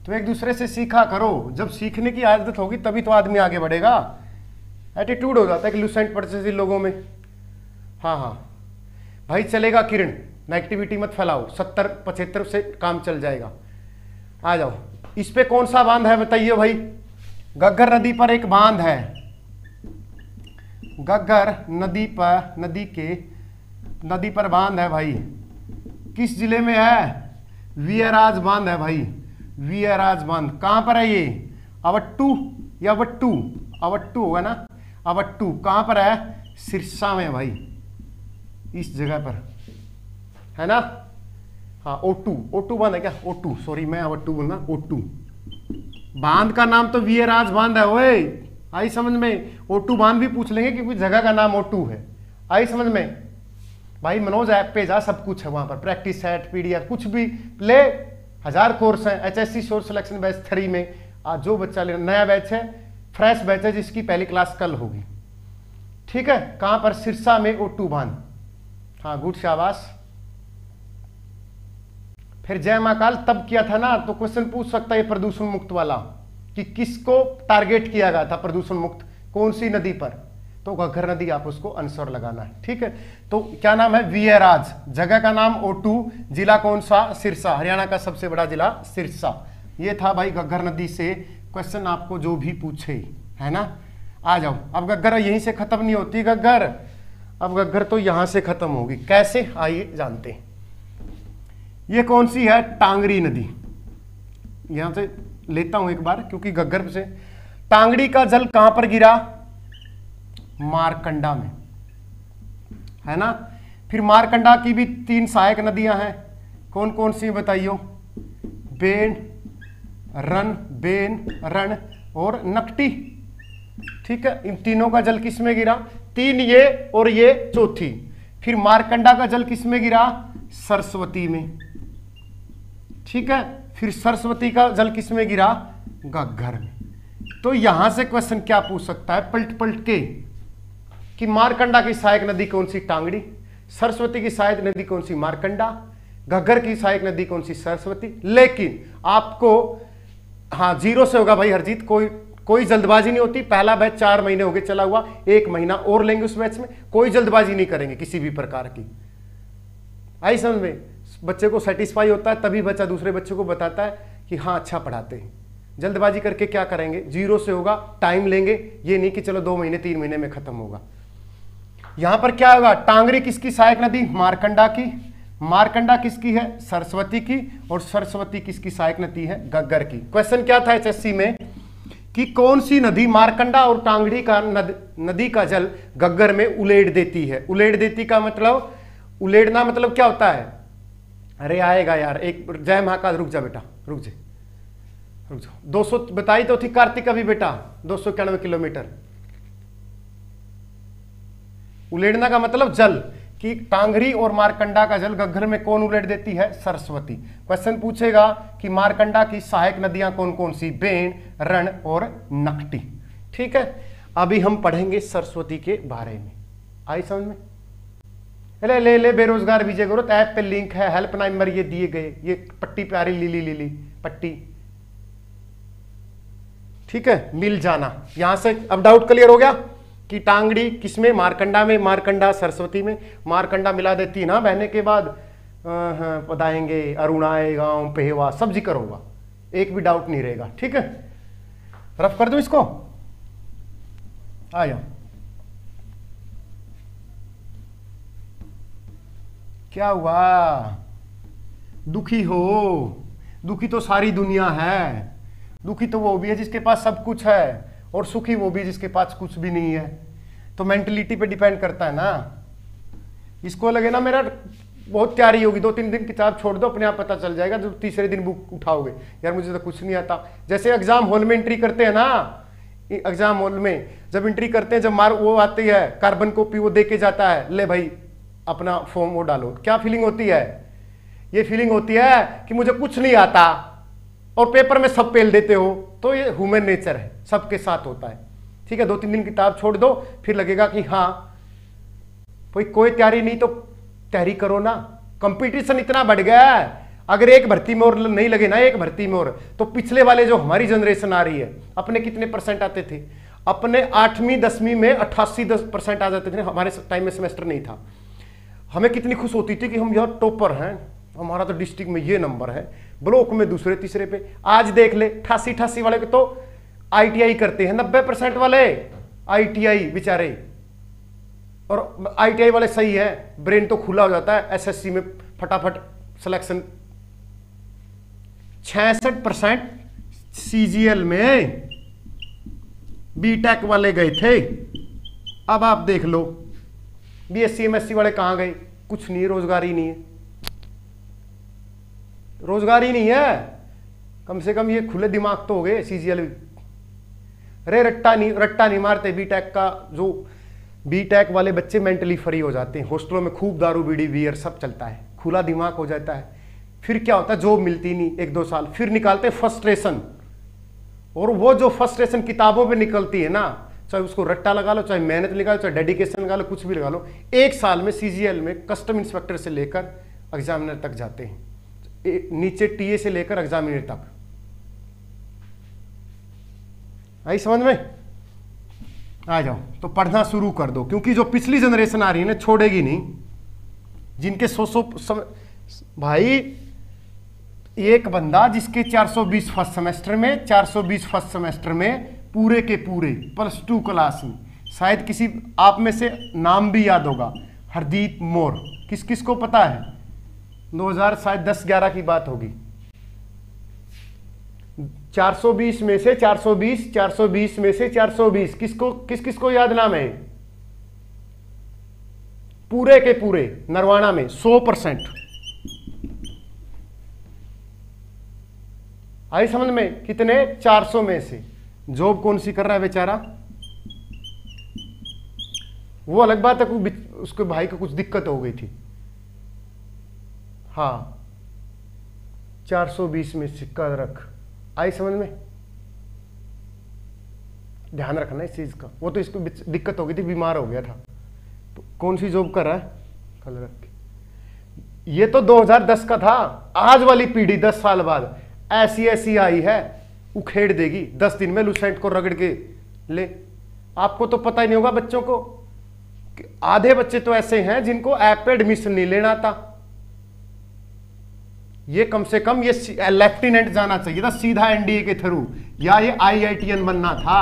तो एक दूसरे से सीखा करो, जब सीखने की आदत होगी तभी तो आदमी आगे बढ़ेगा। एटीट्यूड हो जाता है कि लूसेंट पढ़ते थे लोगों में। हाँ हाँ भाई चलेगा किरण, नेगेटिविटी मत फैलाओ, 70-75 से काम चल जाएगा। आ जाओ, इस पे कौन सा बांध है बताइए भाई। गग्गर नदी पर एक बांध है, गग्गर नदी पर बांध है भाई, किस जिले में है, वीराज बांध है भाई, वीराज बांध। कहां पर है ये, अवट्टू या वट्टू, अवट्टू होगा ना, अवट्टू कहां पर है, सिरसा में भाई, इस जगह पर है ना। हाँ ओटू बांध है क्या, ओटू, सॉरी मैं अवट्टू बोलना, ओटू बांध का नाम तो वीराज बांध है ओए, आई समझ में। ओटू बांध भी पूछ लेंगे क्योंकि जगह का नाम ओटू है, आई समझ में। भाई मनोज ऐप पे जा, सब कुछ है वहां पर, प्रैक्टिस सेट, PDF, कुछ भी ले, 1000 कोर्स है। HSC शोर्स सिलेक्शन बैच 3 में आज जो बच्चा ले, नया बैच है, फ्रेश बैच है, जिसकी पहली क्लास कल होगी, ठीक है। कहां पर, सिरसा में ओटू बांध, हाँ गुड शाबाश। फिर जय महाकाल तब किया था ना, तो क्वेश्चन पूछ सकता है प्रदूषण मुक्त वाला कि किसको टारगेट किया गया था प्रदूषण मुक्त, कौन सी नदी पर, तो घग्गर नदी, आप उसको आंसर लगाना है, ठीक है। तो क्या नाम है, वीराज, जगह का नाम ओटू, जिला कौन सा, सिरसा, हरियाणा का सबसे बड़ा जिला सिरसा। ये था भाई घग्गर नदी से क्वेश्चन आपको जो भी पूछे, है ना। आ जाओ, अब घग्गर यहीं से खत्म नहीं होती घग्गर, अब घग्गर तो यहां से खत्म होगी, कैसे आइए जानते हैं। ये कौन सी है, टांगड़ी नदी, यहां से लेता हूं एक बार क्योंकि घग्गर से। टांगड़ी का जल कहां पर गिरा, मारकंडा में, है ना। फिर मारकंडा की भी 3 सहायक नदियां हैं, कौन कौन सी बताइयो, बेन रण और नकटी, ठीक है। इन तीनों का जल किस में गिरा, 3 ये और ये चौथी। फिर मारकंडा का जल किस में गिरा, सरस्वती में, ठीक है। फिर सरस्वती का जल किस में गिरा, घग्गर में। तो यहां से क्वेश्चन क्या पूछ सकता है पलट पलट के कि मारकंडा की सहायक नदी कौन सी, टांगड़ी, सरस्वती की सहायक नदी कौन सी? मारकंडा। घग्गर की सहायक नदी कौन सी? सरस्वती। लेकिन आपको हाँ 0 से होगा भाई हरजीत, कोई जल्दबाजी नहीं होती। पहला बैच 4 महीने हो गए चला हुआ, 1 महीना और लेंगे उस बैच में, कोई जल्दबाजी नहीं करेंगे किसी भी प्रकार की। आई समझ में? बच्चे को सेटिस्फाई होता है तभी बच्चा दूसरे बच्चे को बताता है कि हाँ अच्छा पढ़ाते हैं। जल्दबाजी करके क्या करेंगे? 0 से होगा, टाइम लेंगे, ये नहीं कि चलो 2 महीने 3 महीने में खत्म होगा। यहां पर क्या होगा? टांगरी किसकी सहायक नदी? मारकंडा की। मारकंडा किसकी है? सरस्वती की। और सरस्वती किसकी सहायक नदी है? घग्गर की। क्वेश्चन क्या था एचएससी में कि कौन सी नदी मारकंडा और टांगरी का नदी का जल घग्गर में उलेड़ देती है? उलेड़ देती का मतलब, उलेड़ना मतलब क्या होता है? अरे आएगा यार, एक जय महाकाल, रुक जा बेटा, रुक जा 200 बताई तो थी कार्तिक अभी बेटा, 291 किलोमीटर। उलेड़ना का मतलब जल, कि टांगरी और मारकंडा का जल घग्गर में कौन उलेड़ देती है? सरस्वती। क्वेश्चन पूछेगा कि मारकंडा की सहायक नदियां कौन कौन सी? बेन, रण और नकटी। ठीक है, अभी हम पढ़ेंगे सरस्वती के बारे में। आई समझ में? ले बेरोजगार विजय गुरु ऐप पे लिंक है, हेल्प नंबर ये दिए गए, ये पट्टी प्यारी लीली पट्टी, ठीक है, मिल जाना। यहां से अब डाउट क्लियर हो गया कि टांगड़ी किसमें? मारकंडा में। मारकंडा सरस्वती में। मारकंडा मिला देती ना बहने के बाद पधाएंगे अरुणाए गांव पेहवा, सब जिक्र होगा, एक भी डाउट नहीं रहेगा। ठीक है, रफ कर दो इसको, आ जाओ। क्या हुआ? दुखी हो? दुखी तो सारी दुनिया है। दुखी तो वो भी है जिसके पास सब कुछ है, और सुखी वो भी जिसके पास कुछ भी नहीं है। तो मेंटलिटी पे डिपेंड करता है ना। इसको लगे ना मेरा बहुत तैयारी होगी, 2-3 दिन किताब छोड़ दो, अपने आप पता चल जाएगा। जब तीसरे दिन बुक उठाओगे, यार मुझे तो कुछ नहीं आता। जैसे एग्जाम हॉल में एंट्री करते हैं ना, एग्जाम हॉल में जब एंट्री करते हैं, जब मार्क वो आती है, कार्बन कॉपी वो दे के जाता है, ले भाई अपना फॉर्म वो डालो, क्या फीलिंग होती है? ये फीलिंग होती है कि मुझे कुछ नहीं आता, और पेपर में सब फेल देते हो। तो ये ह्यूमन नेचर है, सबके साथ होता है। ठीक है, 2-3 दिन किताब छोड़ दो, फिर लगेगा कि हाँ कोई तैयारी नहीं तो तैयारी करो ना। कंपटीशन इतना बढ़ गया है, अगर एक भर्ती में और नहीं लगे ना, एक भर्ती में और, तो पिछले वाले जो हमारी जनरेशन आ रही है, अपने कितने परसेंट आते थे? अपने 8वीं 10वीं में 88% आ जाते थे। हमारे टाइम में सेमेस्टर नहीं था। हमें कितनी खुश होती थी कि हम यार टॉपर हैं, हमारा तो डिस्ट्रिक्ट में ये नंबर है, ब्लॉक में दूसरे तीसरे पे। आज देख ले 88 वाले को तो ITI करते हैं, 90% वाले ITI बेचारे। और ITI वाले सही है, ब्रेन तो खुला हो जाता है, SSC में फटाफट सिलेक्शन। 66% CGL में BTech वाले गए थे। अब आप देख लो BSc MSc वाले कहां गए? कुछ नहीं, रोजगार ही नहीं है, रोजगार ही नहीं है। कम से कम ये खुले दिमाग तो हो गए CGL। अरे रट्टा नहीं मारते। बीटेक का जो बीटेक वाले बच्चे मेंटली फ्री हो जाते हैं, हॉस्टलों में खूब दारू बीड़ी बियर सब चलता है, खुला दिमाग हो जाता है। फिर क्या होता है? जॉब मिलती नहीं 1-2 साल, फिर निकालते फ्रस्ट्रेशन। और वो जो फ्रस्ट्रेशन किताबों पे निकलती है ना, चाहे उसको रट्टा लगा लो, चाहे मेहनत लगा लो, चाहे डेडिकेशन लगा लो, कुछ भी लगा लो, 1 साल में CGL में कस्टम इंस्पेक्टर से लेकर एग्जामिनर तक जाते हैं, नीचे टीए से लेकर एग्जामिनर तक। आई समझ में? आ जाओ, तो पढ़ना शुरू कर दो, क्योंकि जो पिछली जनरेशन आ रही है ना, छोड़ेगी नहीं। जिनके 100 भाई, एक बंदा जिसके 420 फर्स्ट सेमेस्टर में, 420 फर्स्ट सेमेस्टर में पूरे के पूरे +2 क्लास में, शायद किसी आप में से नाम भी याद होगा, हरदीप मोर। किस किस को पता है? 2010-11 की बात होगी। 420 में से 420 में से 420 किसको याद नाम है? पूरे के पूरे नरवाना में 100%। आई समझ में? कितने? 400 में से। जॉब कौन सी कर रहा है बेचारा? वो अलग बात है, उसके भाई को कुछ दिक्कत हो गई थी। हाँ, 420 में सिक्का रख। आई समझ में? ध्यान रखना इस चीज का। वो तो इसको दिक्कत हो गई थी, बीमार हो गया था। तो कौन सी जॉब कर रहा है? फल रखे। ये तो 2010 का था, आज वाली पीढ़ी 10 साल बाद ऐसी ऐसी आई है, उखेड़ देगी 10 दिन में लुसेंट को रगड़ के ले। आपको तो पता ही नहीं होगा बच्चों को, आधे बच्चे तो ऐसे हैं जिनको ऐप पे एडमिशन नहीं लेना था। ये कम से कम ये लेफ्टिनेंट जाना चाहिए था सीधा एनडीए के थ्रू, या ये आईआईटीएन बनना था,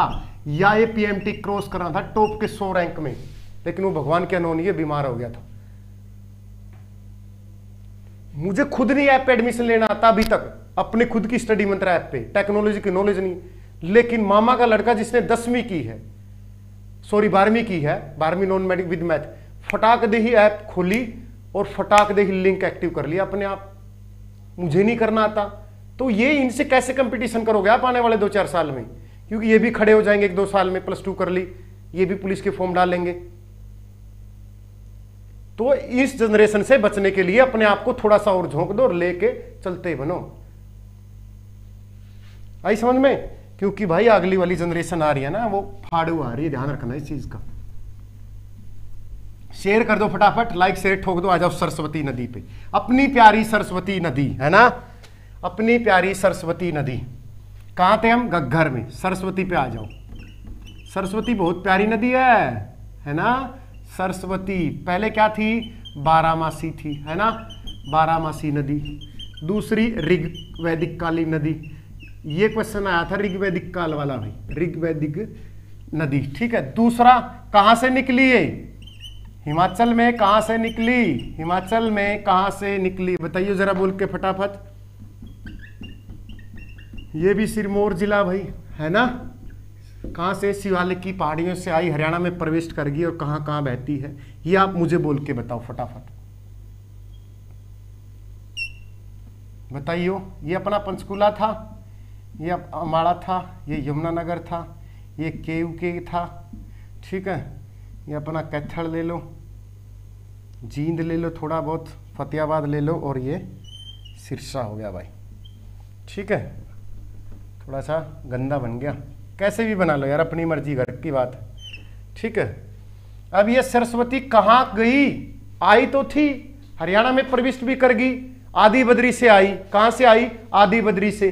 या ये पीएमटी क्रॉस करना था टॉप के 100 रैंक में, लेकिन वो भगवान के अनोनी बीमार हो गया था। मुझे खुद नहीं ऐप पे एडमिशन लेना आता अभी तक, अपने खुद की स्टडी मंत्र ऐप पे, टेक्नोलॉजी की नॉलेज नहीं। लेकिन मामा का लड़का जिसने 10वीं की है, सॉरी 12वीं की है, 12वीं नॉन मेडिक विद मैथ, फटाक दे ही ऐप खोली और फटाक दे ही लिंक एक्टिव कर लिया अपने आप। मुझे नहीं करना आता, तो ये इनसे कैसे कंपटीशन करोगे आप आने वाले 2-4 साल में, क्योंकि ये भी खड़े हो जाएंगे 1-2 साल में, +2 कर ली, ये भी पुलिस के फॉर्म डालेंगे। तो इस जनरेशन से बचने के लिए अपने आप को थोड़ा सा और झोंक दो और लेके चलते बनो। आई समझ में? क्योंकि भाई अगली वाली जनरेशन आ रही है ना, वो फाड़ू आ रही है, ध्यान रखना इस चीज का। शेयर कर दो फटाफट, लाइक शेयर ठोक दो, आ जाओ सरस्वती नदी पे। अपनी प्यारी सरस्वती नदी है ना, अपनी प्यारी सरस्वती नदी। कहां थे हम? घग्घर में। सरस्वती पे आ जाओ। सरस्वती बहुत प्यारी नदी है ना। सरस्वती पहले क्या थी? बारामासी थी, है ना, बारामासी नदी। दूसरी ऋग वैदिक कालीन नदी। ये क्वेश्चन आया था ऋग्वैदिक काल वाला भाई, ऋग्वैदिक नदी, ठीक है। दूसरा कहां से निकली है? हिमाचल में। कहां से निकली? हिमाचल में। कहां से निकली बताइए जरा बोल के फटाफट। ये भी सिरमौर जिला भाई, है ना। कहां से? शिवालिक की पहाड़ियों से आई, हरियाणा में प्रवेश कर गई, और कहां कहां बहती है ये आप मुझे बोल के बताओ फटाफट। बताइयो। ये अपना पंचकुला था, ये अम्बाड़ा था, ये यमुनानगर था, ये केयूके था, ठीक है। ये अपना कैथल ले लो, जींद ले लो, थोड़ा बहुत फतेहाबाद ले लो, और ये सिरसा हो गया भाई, ठीक है। थोड़ा सा गंदा बन गया, कैसे भी बना लो यार, अपनी मर्जी, घर की बात है, ठीक है। अब ये सरस्वती कहाँ गई? आई तो थी, हरियाणा में प्रविष्ट भी कर गई, आदि बद्री से आई। कहां से आई? आदि बद्री से।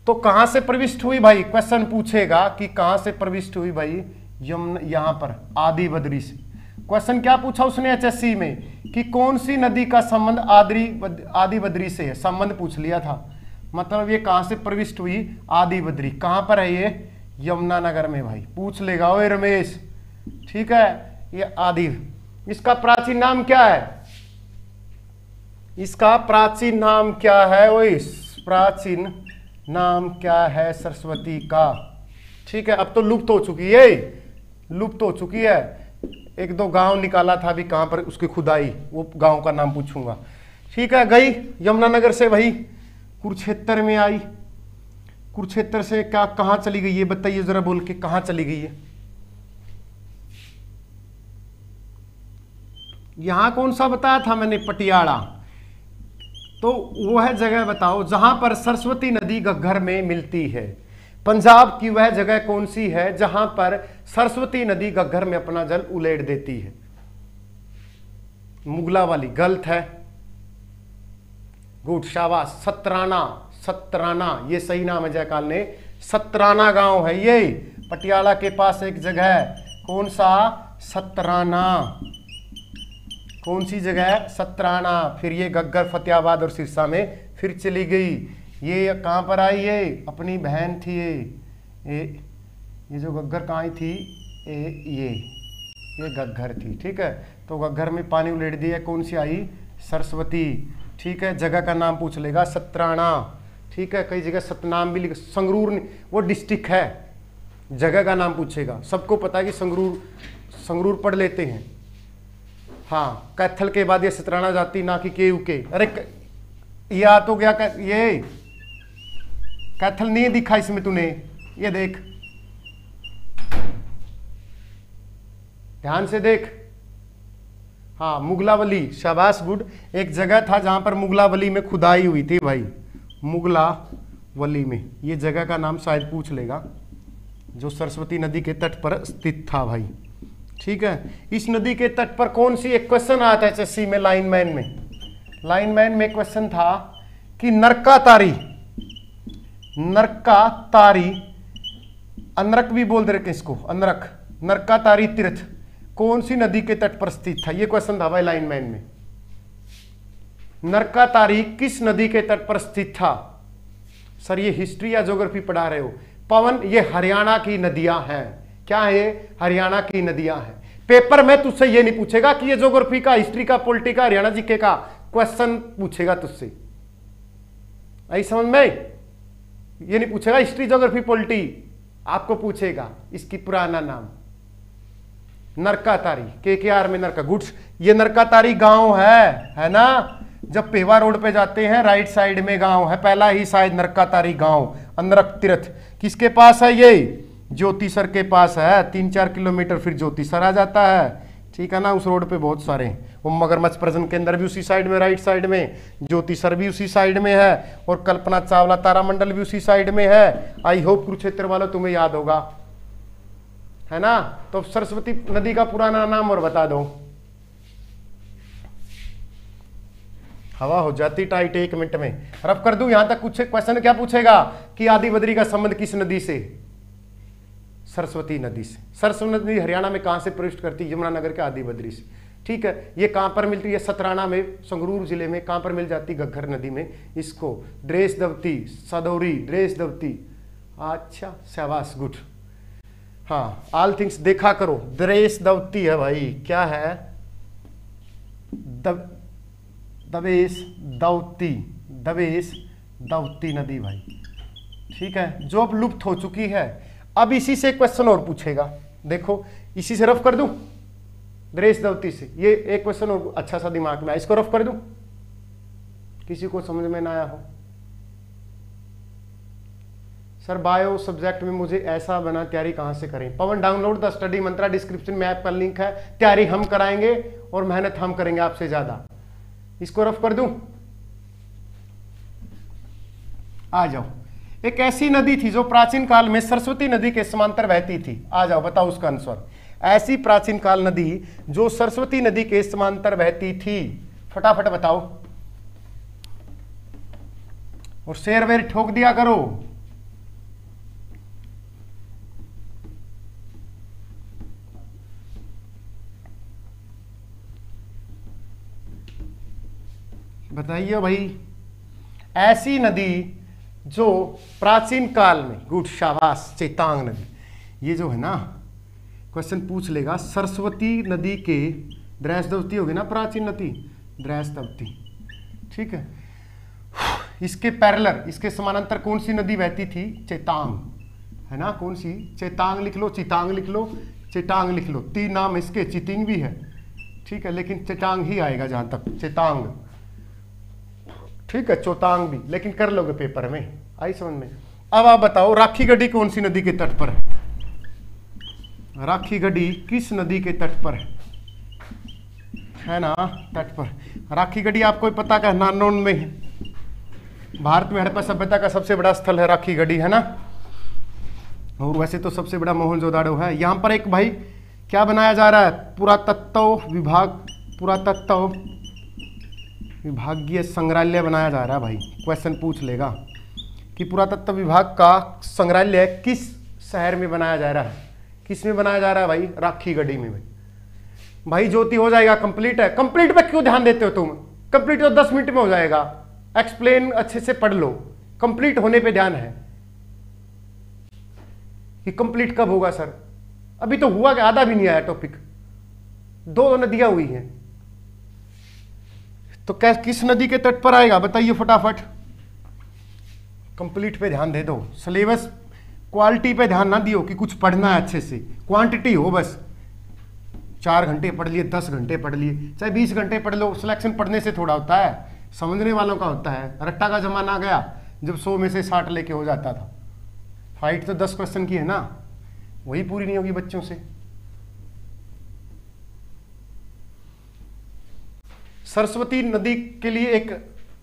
तो कहां से प्रविष्ट हुई भाई? क्वेश्चन पूछेगा कि कहां से प्रविष्ट हुई भाई? यहां पर आदि बद्री से। क्वेश्चन क्या पूछा उसने एचएससी में कि कौन सी नदी का संबंध आदि बद्री से है? संबंध पूछ लिया था, मतलब ये कहां से प्रविष्ट हुई? आदि बद्री। कहां पर है ये? यमुनानगर में भाई, पूछ लेगा ओए रमेश, ठीक है। ये आदि, इसका प्राचीन नाम क्या है? इसका प्राचीन नाम क्या है? ओए प्राचीन नाम क्या है सरस्वती का? ठीक है, अब तो लुप्त हो चुकी है, लुप्त हो चुकी है। 1-2 गांव निकाला था अभी, कहां पर उसकी खुदाई, वो गांव का नाम पूछूंगा, ठीक है। गई यमुनानगर से भाई कुरुक्षेत्र में आई। कुरुक्षेत्र से क्या कहां चली गई ये बताइए जरा बोल के, कहां चली गई है? यहां कौन सा बताया था मैंने? पटियाला। तो वो है जगह बताओ जहां पर सरस्वती नदी घग्घर में मिलती है। पंजाब की वह जगह कौन सी है जहां पर सरस्वती नदी घग्घर में अपना जल उलेड़ देती है? मुगला वाली। गलत है, गुड, शाबाश। सतराना, सतराना ये सही नाम है जयकाल ने। सतराना गांव है ये, पटियाला के पास एक जगह है। कौन सा? सतराना। कौन सी जगह है? सतराना। फिर ये घग्घर, फतेहाबाद और सिरसा में फिर चली गई। ये कहां पर आई? ये अपनी बहन थी ये जो घग्घर कहाँ आई थी? ये घग्घर थी, ठीक है। तो घग्घर में पानी उलेड़ दिया, कौन सी आई? सरस्वती, ठीक है। जगह का नाम पूछ लेगा, सतराना, ठीक है। कई जगह सतनाम भी लिखा, संगरूर वो डिस्ट्रिक्ट है, जगह का नाम पूछेगा। सबको पता है कि संगरूर पढ़ लेते हैं, हाँ। कैथल के बाद ये सतराना जाती, ना कि केयूके। अरे ये आ तो गया, ये कैथल नहीं दिखा इसमें तूने, ये देख, ध्यान से देख, हाँ। मुगलावली, शाबाश, गुड। एक जगह था जहां पर मुगलावली में खुदाई हुई थी भाई, मुगलावली में। ये जगह का नाम शायद पूछ लेगा, जो सरस्वती नदी के तट पर स्थित था भाई। ठीक है, इस नदी के तट पर कौन सी, एक क्वेश्चन आया था एचएससी में लाइनमैन में क्वेश्चन था कि नरका तारी, अनरक भी बोल दे रहे इसको, अनरक, नरका तारी तीर्थ कौन सी नदी के तट पर स्थित था, ये क्वेश्चन था भाई लाइनमैन में। नरका तारी किस नदी के तट पर स्थित था? सर ये हिस्ट्री या ज्योग्राफी पढ़ा रहे हो? पवन, ये हरियाणा की नदियां हैं। क्या है ये? हरियाणा की नदियां हैं। पेपर में तुझसे ये नहीं पूछेगा कि ये ज्योग्राफी का, हिस्ट्री का, पॉलिटी का, हरियाणा जीके का क्वेश्चन पूछेगा तुझसे। आई समझ में? ये नहीं पूछेगा हिस्ट्री, ज्योग्राफी, पॉलिटी, आपको पूछेगा इसकी पुराना नाम नरका तारी, KKR में नरका गुड्स। ये नरका तारी गांव है ना? जब पेवा रोड पे जाते हैं राइट साइड में गांव है, पहला ही शायद नरका तारी गांव, अनरक तीर्थ किसके पास है? ये ज्योतिसर के पास है। 3-4 किलोमीटर फिर ज्योतिसर आ जाता है, ठीक है ना? उस रोड पे बहुत सारे, वो मगरमच्छ प्रजन केंद्र भी उसी साइड में, राइट साइड में, ज्योतिसर भी उसी साइड में है, और कल्पना चावला तारामंडल भी उसी साइड में है। आई होप कुरुक्षेत्र वालों तुम्हें याद होगा, है ना? तो सरस्वती नदी का पुराना नाम और बता दो। हवा हो जाती टाइट 1 मिनट में, रफ कर दूं यहां तक। कुछ क्वेश्चन क्या पूछेगा कि आदि बद्री का संबंध किस नदी से? सरस्वती नदी से। सरस्वती नदी हरियाणा में कहां से प्रविष्ट करती है? यमुनानगर के आदि बद्री से। ठीक है, ये कहां पर मिलती है? सतराना में, संगरूर जिले में। कहां पर मिल जाती? घग्गर नदी में। इसको द्रेसदवती, सदौरी, द्रेसदवती। अच्छा, शाबाश, गुड। हाँ, ऑल थिंग्स देखा करो। द्रेसदवती है भाई, क्या है? दवेश दवती नदी भाई, ठीक है, जो अब लुप्त हो चुकी है। अब इसी से क्वेश्चन और पूछेगा, देखो इसी से रफ कर दूं, द्रेसदवती से। ये एक क्वेश्चन और अच्छा सा दिमाग में आया, इसको रफ कर दूं, किसी को समझ में ना आया हो? सर बायो सब्जेक्ट में मुझे ऐसा बना, तैयारी कहां से करें? Pavan, download the Study Mantra, description में ऐप का लिंक है। तैयारी हम कराएंगे और मेहनत हम करेंगे आपसे ज्यादा। इसको रफ कर दूं, आ जाओ। एक ऐसी नदी थी जो प्राचीन काल में सरस्वती नदी के समांतर बहती थी। आ जाओ, बताओ उसका आंसर। ऐसी प्राचीन काल नदी जो सरस्वती नदी के समांतर बहती थी, फटाफट बताओ। और शेर वेर ठोक दिया करो। बताइए भाई, ऐसी नदी जो प्राचीन काल में, गुड, शाबाश, चेतांग नदी। ये जो है ना, क्वेश्चन पूछ लेगा सरस्वती नदी के, द्रेसदवती होगी ना प्राचीन नदी, द्रेसदवती, ठीक है। इसके पैरेलल, इसके समानांतर कौन सी नदी बहती थी? चेतांग, है ना? कौन सी? चेतांग लिख लो, चितांग लिख लो, चेतांग लिख लो। 3 नाम इसके, चितिंग भी है, ठीक है, लेकिन चेतांग ही आएगा जहां तक, चेतांग, ठीक है, चौतांग भी, लेकिन कर लोगे पेपर में, आई समझ में। अब आप बताओ, राखी गढ़ी कौन सी नदी के तट पर है? राखी गढ़ी किस नदी के तट पर है ना? तट पर। राखी गढ़ी आपको पता का नानौन में है। भारत में हड़प्पा सभ्यता का सबसे बड़ा स्थल है राखी गढ़ी, है ना? और वैसे तो सबसे बड़ा मोहनजोदाड़ो है। यहां पर एक भाई क्या बनाया जा रहा है? पुरातत्व विभागीय संग्रहालय बनाया जा रहा है भाई। क्वेश्चन पूछ लेगा कि पुरातत्व विभाग का संग्रहालय किस शहर में बनाया जा रहा है? किस में बनाया जा रहा है भाई? राखी गढ़ी में भाई। ज्योति हो जाएगा, कंप्लीट है। कंप्लीट पे क्यों ध्यान देते हो तुम? कंप्लीट तो 10 मिनट में हो जाएगा, एक्सप्लेन अच्छे से पढ़ लो। कंप्लीट होने पे ध्यान है कि कंप्लीट कब होगा सर? अभी तो हुआ कि आधा भी नहीं आया टॉपिक। 2 नदियां हुई हैं, तो किस नदी के तट पर आएगा बताइए फटाफट। कंप्लीट पे ध्यान दे दो। सिलेबस क्वालिटी पे ध्यान ना दियो कि कुछ पढ़ना है अच्छे से, क्वांटिटी हो बस। 4 घंटे पढ़ लिए, 10 घंटे पढ़ लिए, चाहे 20 घंटे पढ़ लो, सिलेक्शन पढ़ने से थोड़ा होता है, समझने वालों का होता है। रट्टा का जमाना आ गया जब 100 में से 60 लेके हो जाता था। फाइट तो 10 क्वेश्चन की है ना, वही पूरी नहीं होगी बच्चों से। सरस्वती नदी के लिए एक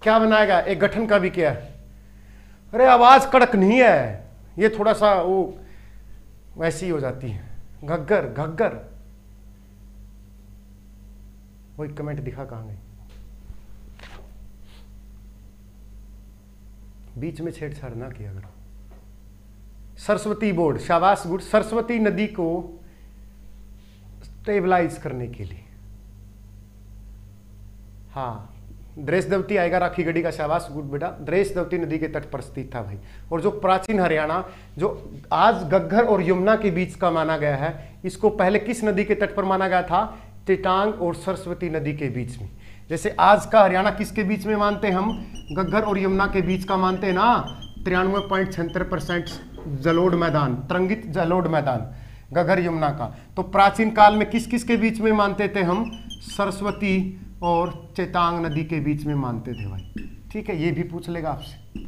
क्या बनाया गया? एक गठन का भी किया है। अरे आवाज कड़क नहीं है, ये थोड़ा सा वो वैसी हो जाती है। घग्गर, घग्गर, वही कमेंट दिखा कहाँ गई, बीच में छेड़छाड़ ना किया करो। सरस्वती बोर्ड, शाबाश गुड। सरस्वती नदी को स्टेबलाइज करने के लिए, हाँ द्रेसदवती आएगा, राखी गढ़ी का, शाबाश गुड बेटा। द्रेसदवती नदी के तट पर स्थित था भाई। और जो प्राचीन हरियाणा जो आज घग्गर और यमुना के बीच का माना गया है, इसको पहले किस नदी के तट पर माना गया था? टेटांग और सरस्वती नदी के बीच में। जैसे आज का हरियाणा किसके बीच में मानते हैं हम? घग्गर और यमुना के बीच का मानते हैं ना। 93.76% जलोढ़ मैदान, तरंगित जलोढ़ मैदान घग्गर यमुना का। तो प्राचीन काल में किस किस के बीच में मानते थे हम? सरस्वती और चेतांग नदी के बीच में मानते थे भाई। ठीक है, ये भी पूछ लेगा आपसे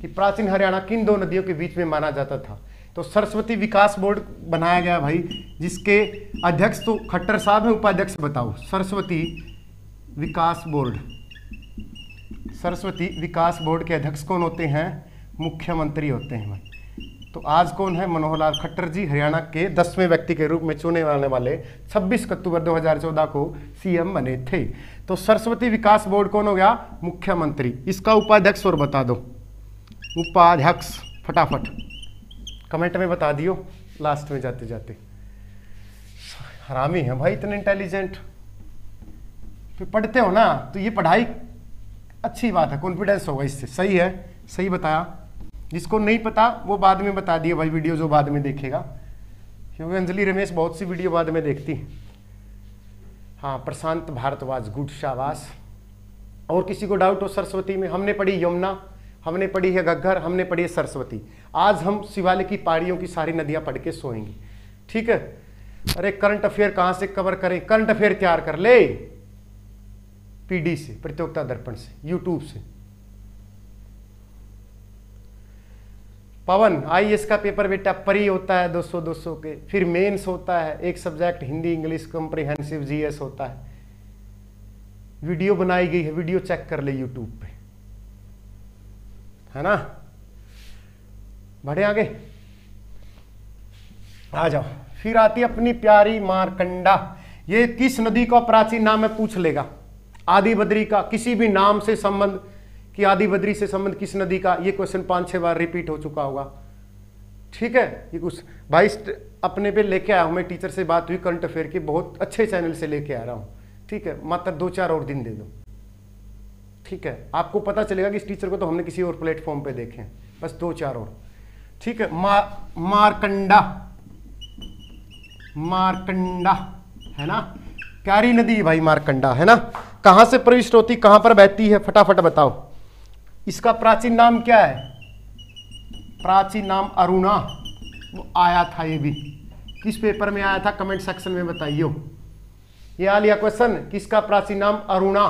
कि प्राचीन हरियाणा किन दो नदियों के बीच में माना जाता था। तो सरस्वती विकास बोर्ड बनाया गया भाई, जिसके अध्यक्ष तो खट्टर साहब है, उपाध्यक्ष बताओ। सरस्वती विकास बोर्ड, सरस्वती विकास बोर्ड के अध्यक्ष कौन होते हैं? मुख्यमंत्री होते हैं भाई। तो आज कौन है? मनोहर लाल खट्टर जी हरियाणा के 10वें व्यक्ति के रूप में चुने जाने वाले 26 अक्टूबर 2014 को सीएम बने थे। तो सरस्वती विकास बोर्ड कौन हो गया? मुख्यमंत्री। इसका उपाध्यक्ष और बता दो, उपाध्यक्ष फटाफट कमेंट में बता दियो लास्ट में जाते जाते। हरामी है भाई, इतने इंटेलिजेंट। फिर पढ़ते हो ना तो ये पढ़ाई अच्छी बात है, कॉन्फिडेंस होगा इससे। सही है, सही बताया। जिसको नहीं पता वो बाद में बता दिए भाई, वीडियो जो बाद में देखेगा, क्योंकि अंजलि रमेश बहुत सी वीडियो बाद में देखती। हाँ, प्रशांत भारद्वाज गुड, शाबाश। और किसी को डाउट हो सरस्वती में? हमने पढ़ी यमुना, हमने पढ़ी है घग्गर, हमने पढ़ी है सरस्वती। आज हम शिवालिक की पहाड़ियों की सारी नदियां पढ़ के सोएंगे। ठीक है। अरे करंट अफेयर कहां से कवर करें? करंट अफेयर तैयार कर ले पीडी से, प्रतियोगिता दर्पण से, यूट्यूब से। पवन, आईएएस का पेपर बेटा परी होता है 200 के, फिर मेंस होता है, एक subject Hindi English comprehensive GS होता है। वीडियो बनाई गई है, वीडियो चेक कर ले यूट्यूब पे, है ना। बढ़े आगे, आ जाओ। फिर आती है अपनी प्यारी मारकंडा। ये किस नदी का प्राचीन नाम है? पूछ लेगा। आदि बद्री का किसी भी नाम से संबंध, कि आदि बद्री से संबंध किस नदी का? ये क्वेश्चन 5-6 बार रिपीट हो चुका होगा। ठीक है, ये कुछ भाई अपने पे लेके आया हूं मैं, टीचर से बात हुई करंट अफेयर की, बहुत अच्छे चैनल से लेके आ रहा हूं। ठीक है, मात्र 2-4 और दिन दे दो। ठीक है, आपको पता चलेगा कि इस टीचर को तो हमने किसी और प्लेटफॉर्म पे देखे हैं, बस 2-4 और। ठीक है, मारकंडा, मारकंडा है ना, प्यारी नदी भाई मारकंडा, है ना। कहां से प्रविष्ट होती, कहां पर बहती है? फटाफट बताओ। इसका प्राचीन नाम क्या है? प्राचीन नाम अरुणा। वो आया था, ये भी किस पेपर में आया था? कमेंट सेक्शन में बताइयो। ये आ लिया क्वेश्चन, किसका प्राचीन नाम? अरुणा।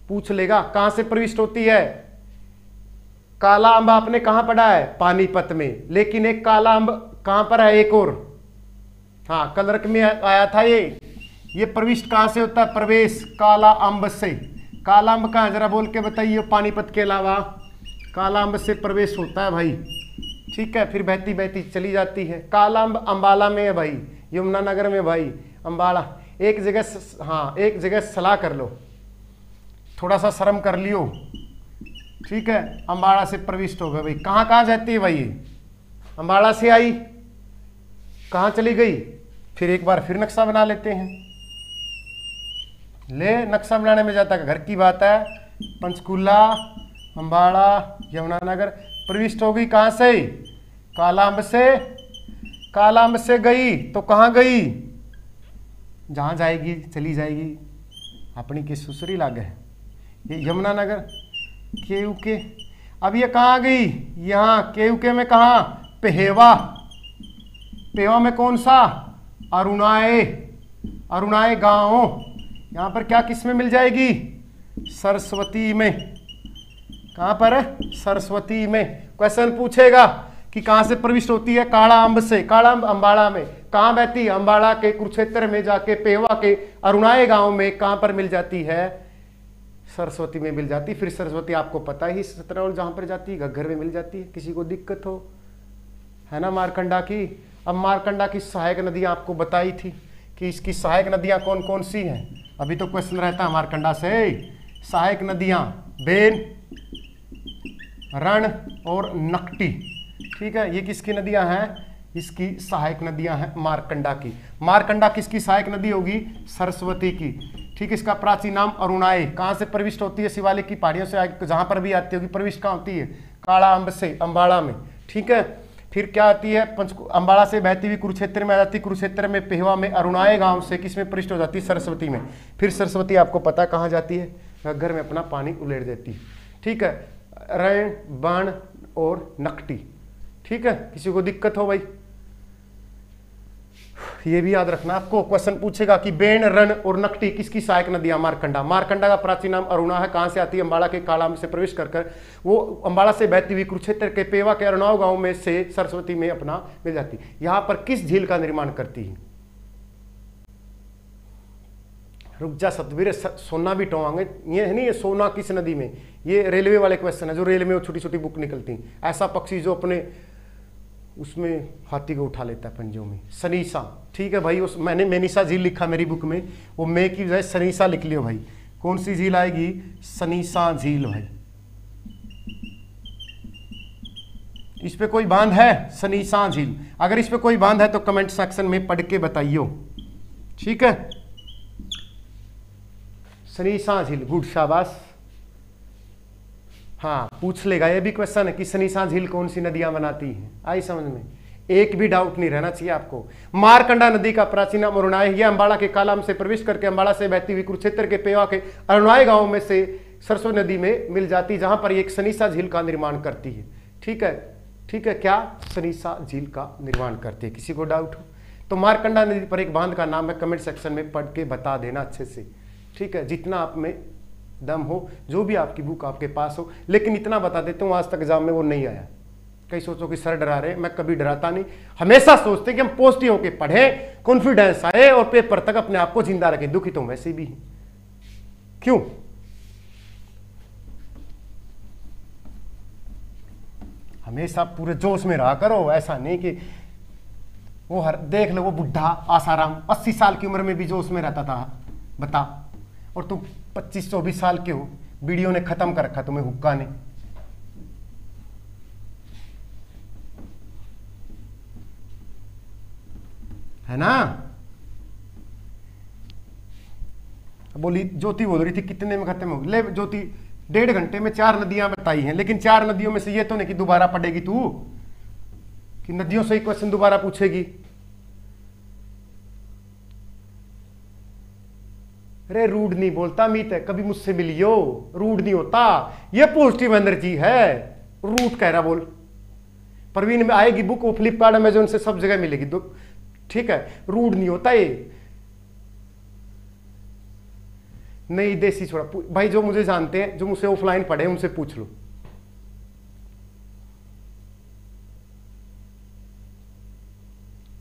पूछ लेगा। कहां से प्रविष्ट होती है? काला अंब आपने कहां पढ़ा है? पानीपत में। लेकिन एक काला अंब कहां पर है? एक और, हाँ कलरक में आया था। ये प्रविष्ट कहां से होता है? प्रवेश काला अंब से। काला अंब कहां, जरा बोल के बताइए। पानीपत के अलावा काला अंब से प्रवेश होता है भाई। ठीक है, फिर बहती बहती चली जाती है। काला अंब अंबाला में है भाई, यमुनानगर में भाई, अंबाला। एक जगह, हाँ एक जगह सलाह कर लो, थोड़ा सा शर्म कर लियो। ठीक है, अंबाला से प्रविष्ट हो गए भाई। कहाँ कहाँ जाती है भाई ये? अंबाला से आई, कहाँ चली गई? फिर एक बार फिर नक्शा बना लेते हैं। ले, नक्शा बनाने में जाता है, घर की बात है। पंचकूला, अंबाला, यमुनानगर, प्रविष्ट हो गई कहाँ से? काला अंब से। काला अंब से गई तो कहाँ गई? जहाँ जाएगी चली जाएगी, अपनी की सुसरी लागे है। ये यमुनानगर, केयू के। अब ये कहाँ गई? यहाँ केयू के में कहाँ? पेहेवा। पेवा में कौन सा? अरुणाए, अरुणाए गांव। यहाँ पर क्या किस में मिल जाएगी? सरस्वती में। कहाँ पर है? सरस्वती में। क्वेश्चन पूछेगा कि कहाँ से प्रविष्ट होती है? काला अंब से। काला अंब अंबाला में। कहाँ बहती है? अंबाला के कुरुक्षेत्र में जाके पेवा के अरुणाए गांव में। कहाँ पर मिल जाती है? सरस्वती में मिल जाती। फिर सरस्वती आपको पता ही, सतरौल जहाँ पर जाती है घग्गर में मिल जाती है, किसी को दिक्कत हो, है ना। मारकंडा की, अब मारकंडा की सहायक नदियाँ आपको बताई थी कि इसकी सहायक नदियाँ कौन कौन सी हैं। अभी तो क्वेश्चन रहता है मारकंडा से। सहायक नदियां बेन, रण और नकटी। ठीक है, ये किसकी नदियां हैं? इसकी सहायक नदियां हैं मारकंडा की। मारकंडा किसकी सहायक नदी होगी? सरस्वती की। ठीक है, इसका प्राचीन नाम अरुणाई। कहां से प्रविष्ट होती है? शिवालिक की पहाड़ियों से जहां पर भी आती होगी, प्रविष्ट कहां होती है? काला अम्ब से, अम्बाड़ा में। ठीक है, फिर क्या आती है? अम्बाड़ा से बहती हुई कुरुक्षेत्र में आ जाती है। कुरुक्षेत्र में पेहवा में अरुणाई गांव से किसमें प्रविष्ट हो जाती है? सरस्वती में। फिर सरस्वती आपको पता कहां जाती है? घग्गर में अपना पानी उलेड़ देती है। ठीक है, रण, बाण और नकटी। ठीक है, किसी को दिक्कत हो भाई? ये भी याद रखना, आपको क्वेश्चन पूछेगा कि बेन, रण और नकटी किसकी सहायक नदियां? मारकंडा। मारकंडा का प्राचीन नाम अरुणा है। कहां से आती है? अम्बाड़ा के काला से प्रवेश कर वो अम्बाड़ा से बहती हुई कुरुक्षेत्र के पेवा के अरुणाव गांव में से सरस्वती में अपना मिल जाती। यहां पर किस झील का निर्माण करती है? रुक जा सतवीर, सोना भी टोवांगे। ये है नहीं, ये सोना किस नदी में? ये रेलवे वाले क्वेश्चन है, जो रेलवे में छोटी छोटी बुक निकलती हैं। ऐसा पक्षी जो अपने उसमें हाथी को उठा लेता है पंजों में, सनीसा। ठीक है भाई, उस मैंने मेनिसा झील लिखा मेरी बुक में, वो मे की बजाय सनीसा लिख लियो भाई। कौन सी झील आएगी? सनीसा झील भाई। इस पे कोई बांध है? सनीसा झील। अगर इस पे कोई बांध है तो कमेंट सेक्शन में पढ़ के बताइयो। ठीक है, सनीसा झील, गुड, शाबाश। हाँ, पूछ लेगा, ये भी क्वेश्चन है कि सनीसा झील कौन सी नदियां बनाती हैं। आई समझ में? एक भी डाउट नहीं रहना चाहिए आपको। मारकंडा नदी का प्राचीन नाम अरुणाई। यह अम्बाड़ा के कालाम से प्रवेश करके अम्बाड़ा से बहती हुई कुरुक्षेत्र के पेवा के अरुणाई गांव में से सरस्वती नदी में मिल जाती, जहां पर एक सनीसा झील का निर्माण करती है। ठीक है, ठीक है, क्या? सनीसा झील का निर्माण करती है। किसी को डाउट हो तो मारकंडा नदी पर एक बांध का नाम है, कमेंट सेक्शन में पढ़ के बता देना अच्छे से। ठीक है, जितना आप में दम हो, जो भी आपकी बुक आपके पास हो। लेकिन इतना बता देता हूँ, आज तक एग्जाम में वो नहीं आया। कई सोचो कि सर डरा रहे, मैं कभी डराता नहीं। हमेशा सोचते कि हम पॉजिटिव होकर पढ़ें, कॉन्फिडेंस आए और पेपर तक अपने आप को जिंदा रखें। दुखी तो वैसे भी क्यों? हमेशा पूरे जोश में रहा करो। ऐसा नहीं कि वो हर देख लो, वो बुढ़ा आसाराम 80 साल की उम्र में भी जोश में रहता था, बता। और तुम 25-24 साल के हो, वीडियो ने खत्म कर रखा तुम्हें, हुक्का ने। है ना? बोली ज्योति, बोल रही थी कितने में खत्म होगी। ले ज्योति, 1.5 घंटे में 4 नदियां बताई हैं, लेकिन 4 नदियों में से ये तो नहीं कि दोबारा पढ़ेगी तू, कि नदियों से ही क्वेश्चन दोबारा पूछेगी। अरे रूड नहीं बोलता मीत है, कभी मुझसे मिलियो, रूड नहीं होता, ये पॉजिटिव एनर्जी है। रूट कह रहा बोल। प्रवीण में आएगी बुक, वो फ्लिपकार्ट अमेजोन से सब जगह मिलेगी। ठीक है, रूड नहीं होता ये। नहीं देसी छोड़ा भाई, जो मुझे जानते हैं, जो मुझसे ऑफलाइन पढ़े, उनसे पूछ लो।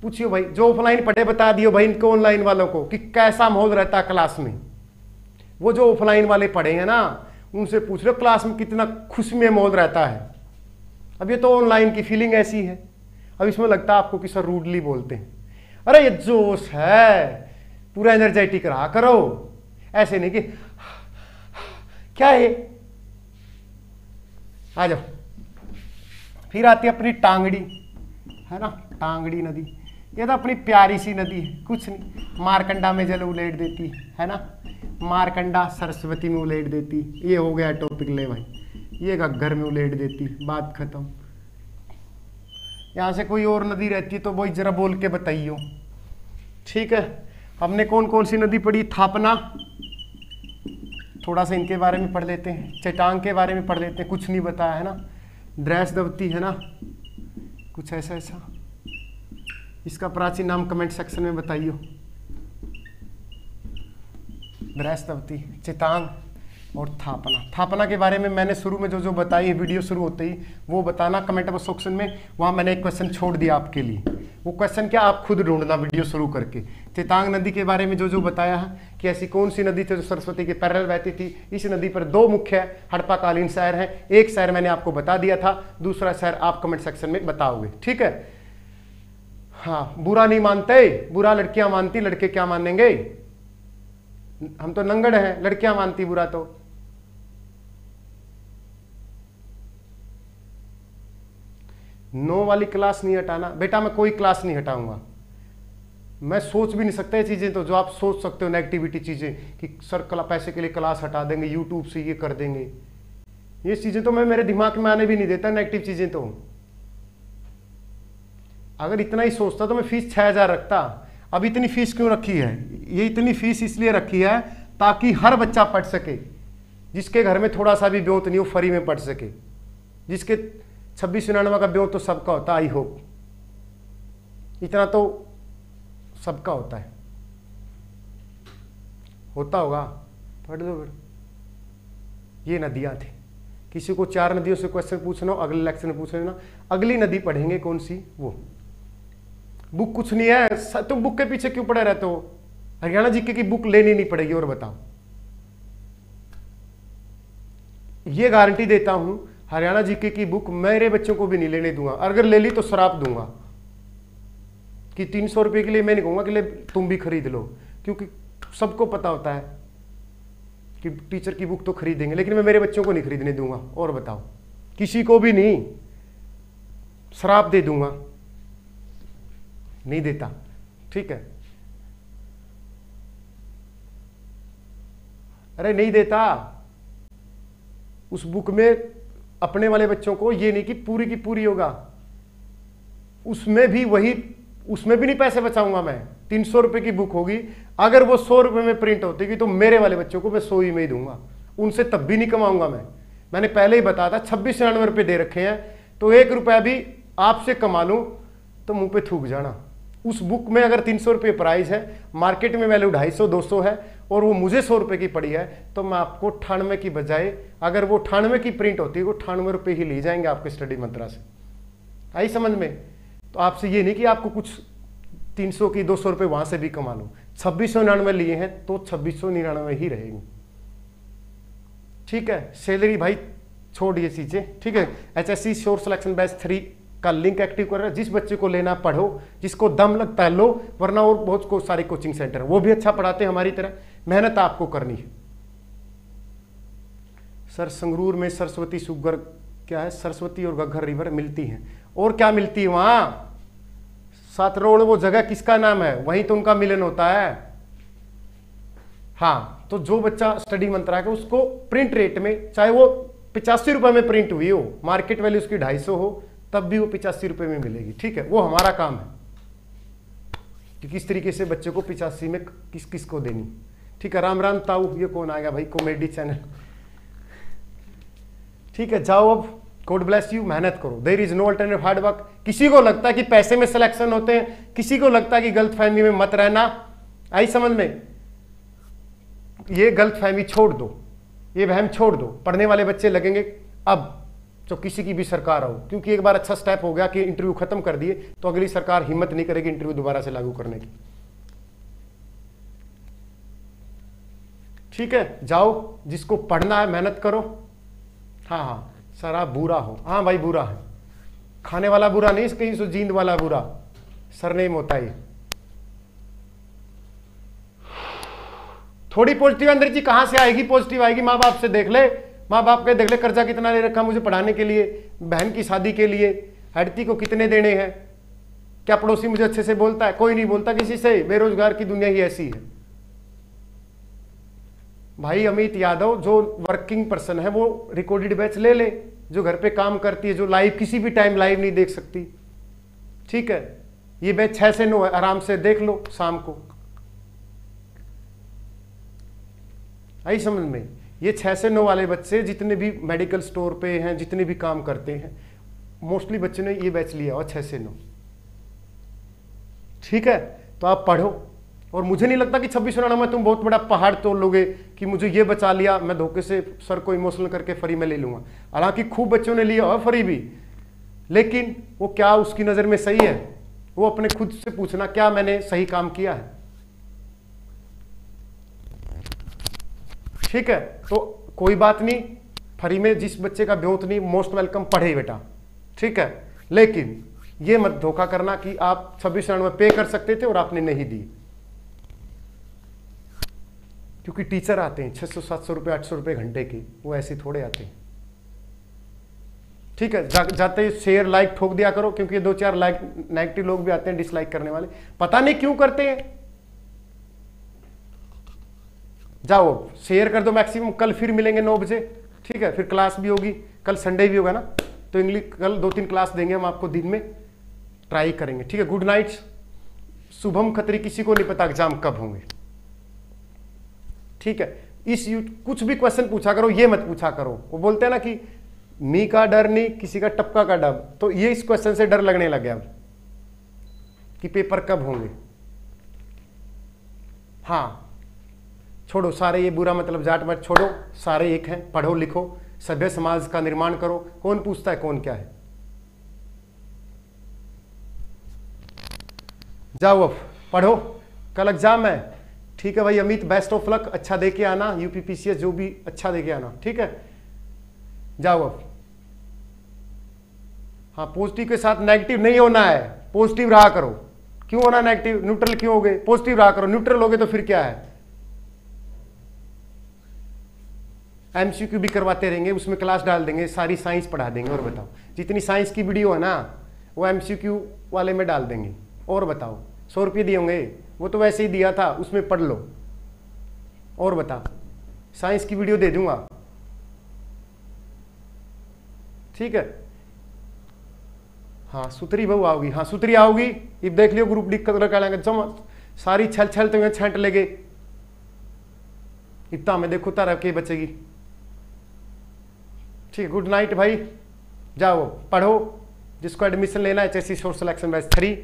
पूछियो भाई, जो ऑफलाइन पढ़े बता दियो भाई इनको ऑनलाइन वालों को कि कैसा माहौल रहता है क्लास में। वो जो ऑफलाइन वाले पढ़े हैं ना, उनसे पूछ लो क्लास में कितना खुशमय माहौल रहता है। अब ये तो ऑनलाइन की फीलिंग ऐसी है, अब इसमें लगता है आपको कि सर रूडली बोलते हैं। अरे ये जोश है, पूरा एनर्जेटिक रहा करो, ऐसे नहीं कि क्या है। आ जाओ, फिर आती है अपनी टांगड़ी, है ना? टांगड़ी नदी, ये तो अपनी प्यारी सी नदी है, कुछ नहीं। मारकंडा में जल उलेट देती है ना? मारकंडा सरस्वती में उलेट देती। ये हो गया टॉपिक, ले भाई, ये घग्गर में उलेट देती, बात खत्म। यहाँ से कोई और नदी रहती है तो वही जरा बोल के बताइयो। ठीक है, हमने कौन कौन सी नदी पढ़ी? थापना, थोड़ा सा इनके बारे में पढ़ लेते हैं। चटांग के बारे में पढ़ लेते हैं, कुछ नहीं बताया है ना। ड्रेसदवती है ना, कुछ ऐसा ऐसा। इसका प्राचीन नाम कमेंट सेक्शन में बताइयो। ड्रेसदवती, चितांग और थापना। थापना के बारे में मैंने शुरू में जो जो बताई है, वीडियो शुरू होते ही वो बताना कमेंट बॉक्स सेक्शन में। वहाँ मैंने एक क्वेश्चन छोड़ दिया आपके लिए, वो क्वेश्चन क्या आप खुद ढूंढना वीडियो शुरू करके। चितांग नदी के बारे में जो जो बताया है कि ऐसी कौन सी नदी थी जो सरस्वती के पैरेलल बहती थी। इस नदी पर 2 मुख्य हड़प्पाकालीन शहर हैं। एक शहर मैंने आपको बता दिया था, दूसरा शहर आप कमेंट सेक्शन में बताओगे। ठीक है, हाँ, बुरा नहीं मानते, बुरा लड़कियां मानती, लड़के क्या मानेंगे? हम तो नंगड़ हैं, लड़कियां मानती बुरा तो। नो वाली क्लास नहीं हटाना बेटा, मैं कोई क्लास नहीं हटाऊंगा। मैं सोच भी नहीं सकता ये चीजें, तो जो आप सोच सकते हो नेगेटिविटी चीजें कि सर पैसे के लिए क्लास हटा देंगे, यूट्यूब से ये कर देंगे, ये चीजें तो मैं मेरे दिमाग में आने भी नहीं देता नेगेटिव चीजें। तो अगर इतना ही सोचता तो मैं फीस 6,000 रखता। अब इतनी फीस क्यों रखी है? ये इतनी फीस इसलिए रखी है ताकि हर बच्चा पढ़ सके, जिसके घर में थोड़ा सा भी ब्योत नहीं हो फ्री में पढ़ सके। जिसके 2699 का ब्योत तो सबका होता, आई होप इतना तो सबका होता है, होता होगा, पढ़ लो फिर। ये नदियां थी, किसी को 4 नदियों से क्वेश्चन पूछना हो अगले लेक्चर में पूछ लेना, अगली नदी पढ़ेंगे कौन सी, वो बुक कुछ नहीं है। तुम बुक के पीछे क्यों पड़े रहते हो? हरियाणा जीके की बुक लेनी नहीं पड़ेगी। और बताओ, ये गारंटी देता हूं हरियाणा जीके की बुक मेरे बच्चों को भी नहीं लेने दूंगा। अगर ले ली तो श्राप दूंगा कि 300 रुपए के लिए मैं नहीं कहूंगा कि ले तुम भी खरीद लो, क्योंकि सबको पता होता है कि टीचर की बुक तो खरीदेंगे, लेकिन मैं मेरे बच्चों को नहीं खरीदने दूंगा। और बताओ, किसी को भी नहीं, श्राप दे दूंगा, नहीं देता। ठीक है, अरे नहीं देता। उस बुक में अपने वाले बच्चों को ये नहीं कि पूरी की पूरी होगा, उसमें भी वही, उसमें भी नहीं पैसे बचाऊंगा मैं। 300 रुपए की बुक होगी, अगर वो 100 रुपए में प्रिंट होती तो मेरे वाले बच्चों को मैं 100 ही में ही दूंगा, उनसे तब भी नहीं कमाऊंगा मैं। मैंने पहले ही बताया था 2699 रुपए दे रखे हैं, तो 1 रुपया भी आपसे कमा लूं तो मुंह पे थूक जाना। उस बुक में अगर 300 रुपये प्राइस है, मार्केट में वैल्यू 250-200 है, और वो मुझे 100 रुपये की पड़ी है, तो मैं आपको 98 की बजाय, अगर वो 98 की प्रिंट होती है, वो 98 रुपये ही ले जाएंगे आपके स्टडी मंत्रा से। आई समझ में? तो आपसे ये नहीं कि आपको कुछ 300 की 200 रुपये वहां से भी कमा लो। 2699 लिए हैं तो 2699 ही रहेंगे। ठीक है, सैलरी भाई छोड़ ये चीजें। ठीक है, HSC श्योर सिलेक्शन बैच 3 का लिंक एक्टिव कर रहा है। जिस बच्चे को लेना पढ़ो, जिसको दम लगता है लो, वरना और बहुत सारे कोचिंग सेंटर है, वो भी अच्छा पढ़ाते हैं हमारी तरह। मेहनत आपको करनी है। सर संगरूर में सरस्वती सुगर क्या है? सरस्वती और घग्गर रिवर मिलती हैं। और क्या मिलती है वहां? सातरोड़ वो जगह किसका नाम है? वहीं तो उनका मिलन होता है। हाँ, तो जो बच्चा स्टडी मंत्रा का, उसको प्रिंट रेट में, चाहे वो 85 रुपए में प्रिंट हुई हो, मार्केट वैल्यू उसकी 250 हो, तब भी वो 85 रुपए में मिलेगी। ठीक है, वो हमारा काम है कि किस तरीके से बच्चे को 85 में किस किस को देनी। ठीक है, राम राम ताऊ, ये कौन आएगा भाई? Comedy channel. ठीक है, जाओ अब, गॉड ब्लेस यू, मेहनत करो। There is no alternative hard work. किसी को लगता है कि पैसे में सिलेक्शन होते हैं, किसी को लगता है कि गलत फहमी में मत रहना। आई समझ में? ये गलत फहमी छोड़ दो, ये वहम छोड़ दो। पढ़ने वाले बच्चे लगेंगे अब तो किसी की भी सरकार हो, क्योंकि एक बार अच्छा स्टेप हो गया कि इंटरव्यू खत्म कर दिए, तो अगली सरकार हिम्मत नहीं करेगी इंटरव्यू दोबारा से लागू करने की। ठीक है, जाओ, जिसको पढ़ना है मेहनत करो। हाँ हाँ सर, आप बुरा हो? हाँ भाई बुरा है, खाने वाला बुरा नहीं, कहीं सो जींद वाला बुरा सरनेम होता है। थोड़ी पॉजिटिव अंदर जी कहां से आएगी? पॉजिटिव आएगी माँ बाप से देख ले। माँ बाप के देख ले, कर्जा कितना ले रखा मुझे पढ़ाने के लिए, बहन की शादी के लिए, हड़ती को कितने देने हैं। क्या पड़ोसी मुझे अच्छे से बोलता है? कोई नहीं बोलता किसी से। बेरोजगार की दुनिया ही ऐसी है भाई। अमित यादव जो वर्किंग पर्सन है वो रिकॉर्डेड बैच ले ले, जो घर पे काम करती है, जो लाइव किसी भी टाइम लाइव नहीं देख सकती। ठीक है, ये बैच 6 से 9 है, आराम से देख लो शाम को। आई समझ में? ये 6 से 9 वाले बच्चे जितने भी मेडिकल स्टोर पे हैं, जितने भी काम करते हैं, मोस्टली बच्चे ने ये बैच लिया हुआ 6 से 9। ठीक है, तो आप पढ़ो। और मुझे नहीं लगता कि 2699 में तुम बहुत बड़ा पहाड़ तोड़ लोगे कि मुझे ये बचा लिया, मैं धोखे से सर को इमोशनल करके फ्री में ले लूंगा। हालांकि खूब बच्चों ने लिया और फ्री भी, लेकिन वो क्या उसकी नजर में सही है? वो अपने खुद से पूछना, क्या मैंने सही काम किया है? ठीक है, तो कोई बात नहीं, फ्री में जिस बच्चे का ब्योत नहीं, मोस्ट वेलकम, पढ़े बेटा। ठीक है, लेकिन ये मत धोखा करना कि आप 2699 पे कर सकते थे और आपने नहीं दी, क्योंकि टीचर आते हैं 600-700 रुपये 800 रुपये घंटे के, वो ऐसे थोड़े आते हैं। ठीक है, जाते ही शेयर लाइक ठोक दिया करो, क्योंकि ये 2-4 लाइक नेगेटिव लोग भी आते हैं, डिसलाइक करने वाले, पता नहीं क्यों करते हैं। जाओ शेयर कर दो मैक्सिमम। कल फिर मिलेंगे 9 बजे, ठीक है, फिर क्लास भी होगी, कल संडे भी होगा ना, तो इंग्लिश कल 2-3 क्लास देंगे हम आपको, दिन में ट्राई करेंगे। ठीक है, गुड नाइट, शुभम खत्री। किसी को नहीं पता एग्जाम कब होंगे, ठीक है। कुछ भी क्वेश्चन पूछा करो, ये मत पूछा करो, वो बोलते हैं ना कि मी का डर नहीं, किसी का टपका का डर, तो ये इस क्वेश्चन से डर लगने लग गया अब कि पेपर कब होंगे। हाँ, छोड़ो सारे ये बुरा मतलब जाट मत छोड़ो, सारे एक हैं, पढ़ो लिखो, सभ्य समाज का निर्माण करो। कौन पूछता है कौन क्या है। जाओ अब पढ़ो, कल एग्जाम है, ठीक है भाई। अमित बेस्ट ऑफ लक, अच्छा दे के आना, यूपीपीसीएस जो भी अच्छा दे के आना, ठीक है। जाओ अब। हाँ, पॉजिटिव के साथ नेगेटिव नहीं होना है, पॉजिटिव रहा करो। क्यों होना नेगेटिव, न्यूट्रल क्यों हो गए, पॉजिटिव रहा करो। न्यूट्रल हो गए तो फिर क्या है, एमसीक्यू भी करवाते रहेंगे, उसमें क्लास डाल देंगे, सारी साइंस पढ़ा देंगे। और बताओ, जितनी साइंस की वीडियो है ना वो एमसीक्यू वाले में डाल देंगे। और बताओ, 100 रुपये दिए होंगे, वो तो वैसे ही दिया था, उसमें पढ़ लो। और बता, साइंस की वीडियो दे दूंगा, ठीक है। हाँ, सुतरी बहू आओगी, हाँ सुतरी आओगी, अब देख लियो ग्रुप डी कलर का लेंगे, सारी छल छल तो छंट लेगे, इतना में देखो तारा के बचेगी। ठीक है, गुड नाइट भाई, जाओ पढ़ो। जिसको एडमिशन लेना है एचएससी सोर्स सिलेक्शन बैच 3,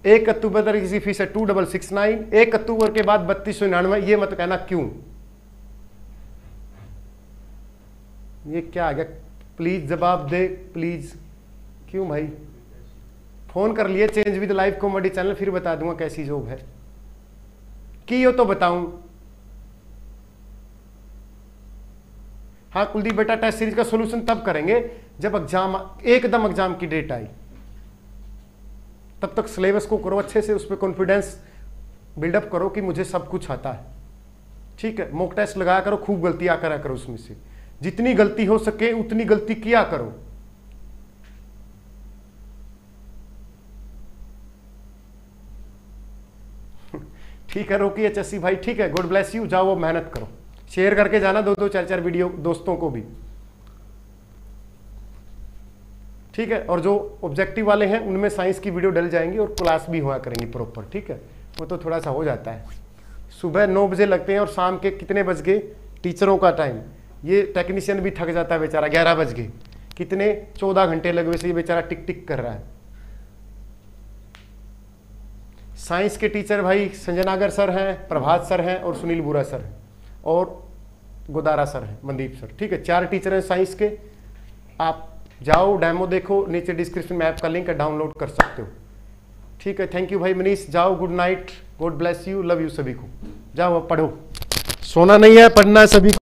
1 अक्टूबर तक इसकी फीस है 2669, 1 अक्टूबर के बाद 3299। ये मत कहना क्यों, ये क्या आ गया, प्लीज जवाब दे प्लीज। क्यों भाई, फोन कर लिए change with live comedy channel, फिर बता दूंगा कैसी जॉब है की हो तो बताऊं। हाँ कुलदीप बेटा, टेस्ट सीरीज का सॉल्यूशन तब करेंगे जब एग्जाम, एकदम एग्जाम की डेट आई, तब तक सिलेबस को करो अच्छे से, उस पर कॉन्फिडेंस बिल्डअप करो कि मुझे सब कुछ आता है, ठीक है। मॉक टेस्ट लगाया करो, खूब गलतियां करा करो, उसमें से जितनी गलती हो सके उतनी गलती किया करो। ठीक है रोकी एचएससी भाई, ठीक है, गुड ब्लेस यू। जाओ वो मेहनत करो, शेयर करके जाना 2-2 4-4 वीडियो दोस्तों को भी, ठीक है। और जो ऑब्जेक्टिव वाले हैं उनमें साइंस की वीडियो डल जाएंगी और क्लास भी हुआ करेंगी प्रॉपर, ठीक है। वो तो थोड़ा सा हो जाता है, सुबह 9 बजे लगते हैं और शाम के कितने बज गए टीचरों का टाइम, ये टेक्नीशियन भी थक जाता है बेचारा, 11 बज गए, कितने 14 घंटे लगे, वैसे ये बेचारा टिक टिक कर रहा है। साइंस के टीचर भाई संजय नागर सर हैं, प्रभात सर हैं और सुनील बुरा सर हैं और गोदारा सर हैं, मनदीप सर, ठीक है। 4 टीचर हैं साइंस के। आप जाओ डेमो देखो, नीचे डिस्क्रिप्शन में ऐप का लिंक है, डाउनलोड कर सकते हो, ठीक है। थैंक यू भाई मनीष, जाओ good night, God bless you, love you सभी को। जाओ अब पढ़ो, सोना नहीं है, पढ़ना है सभी को।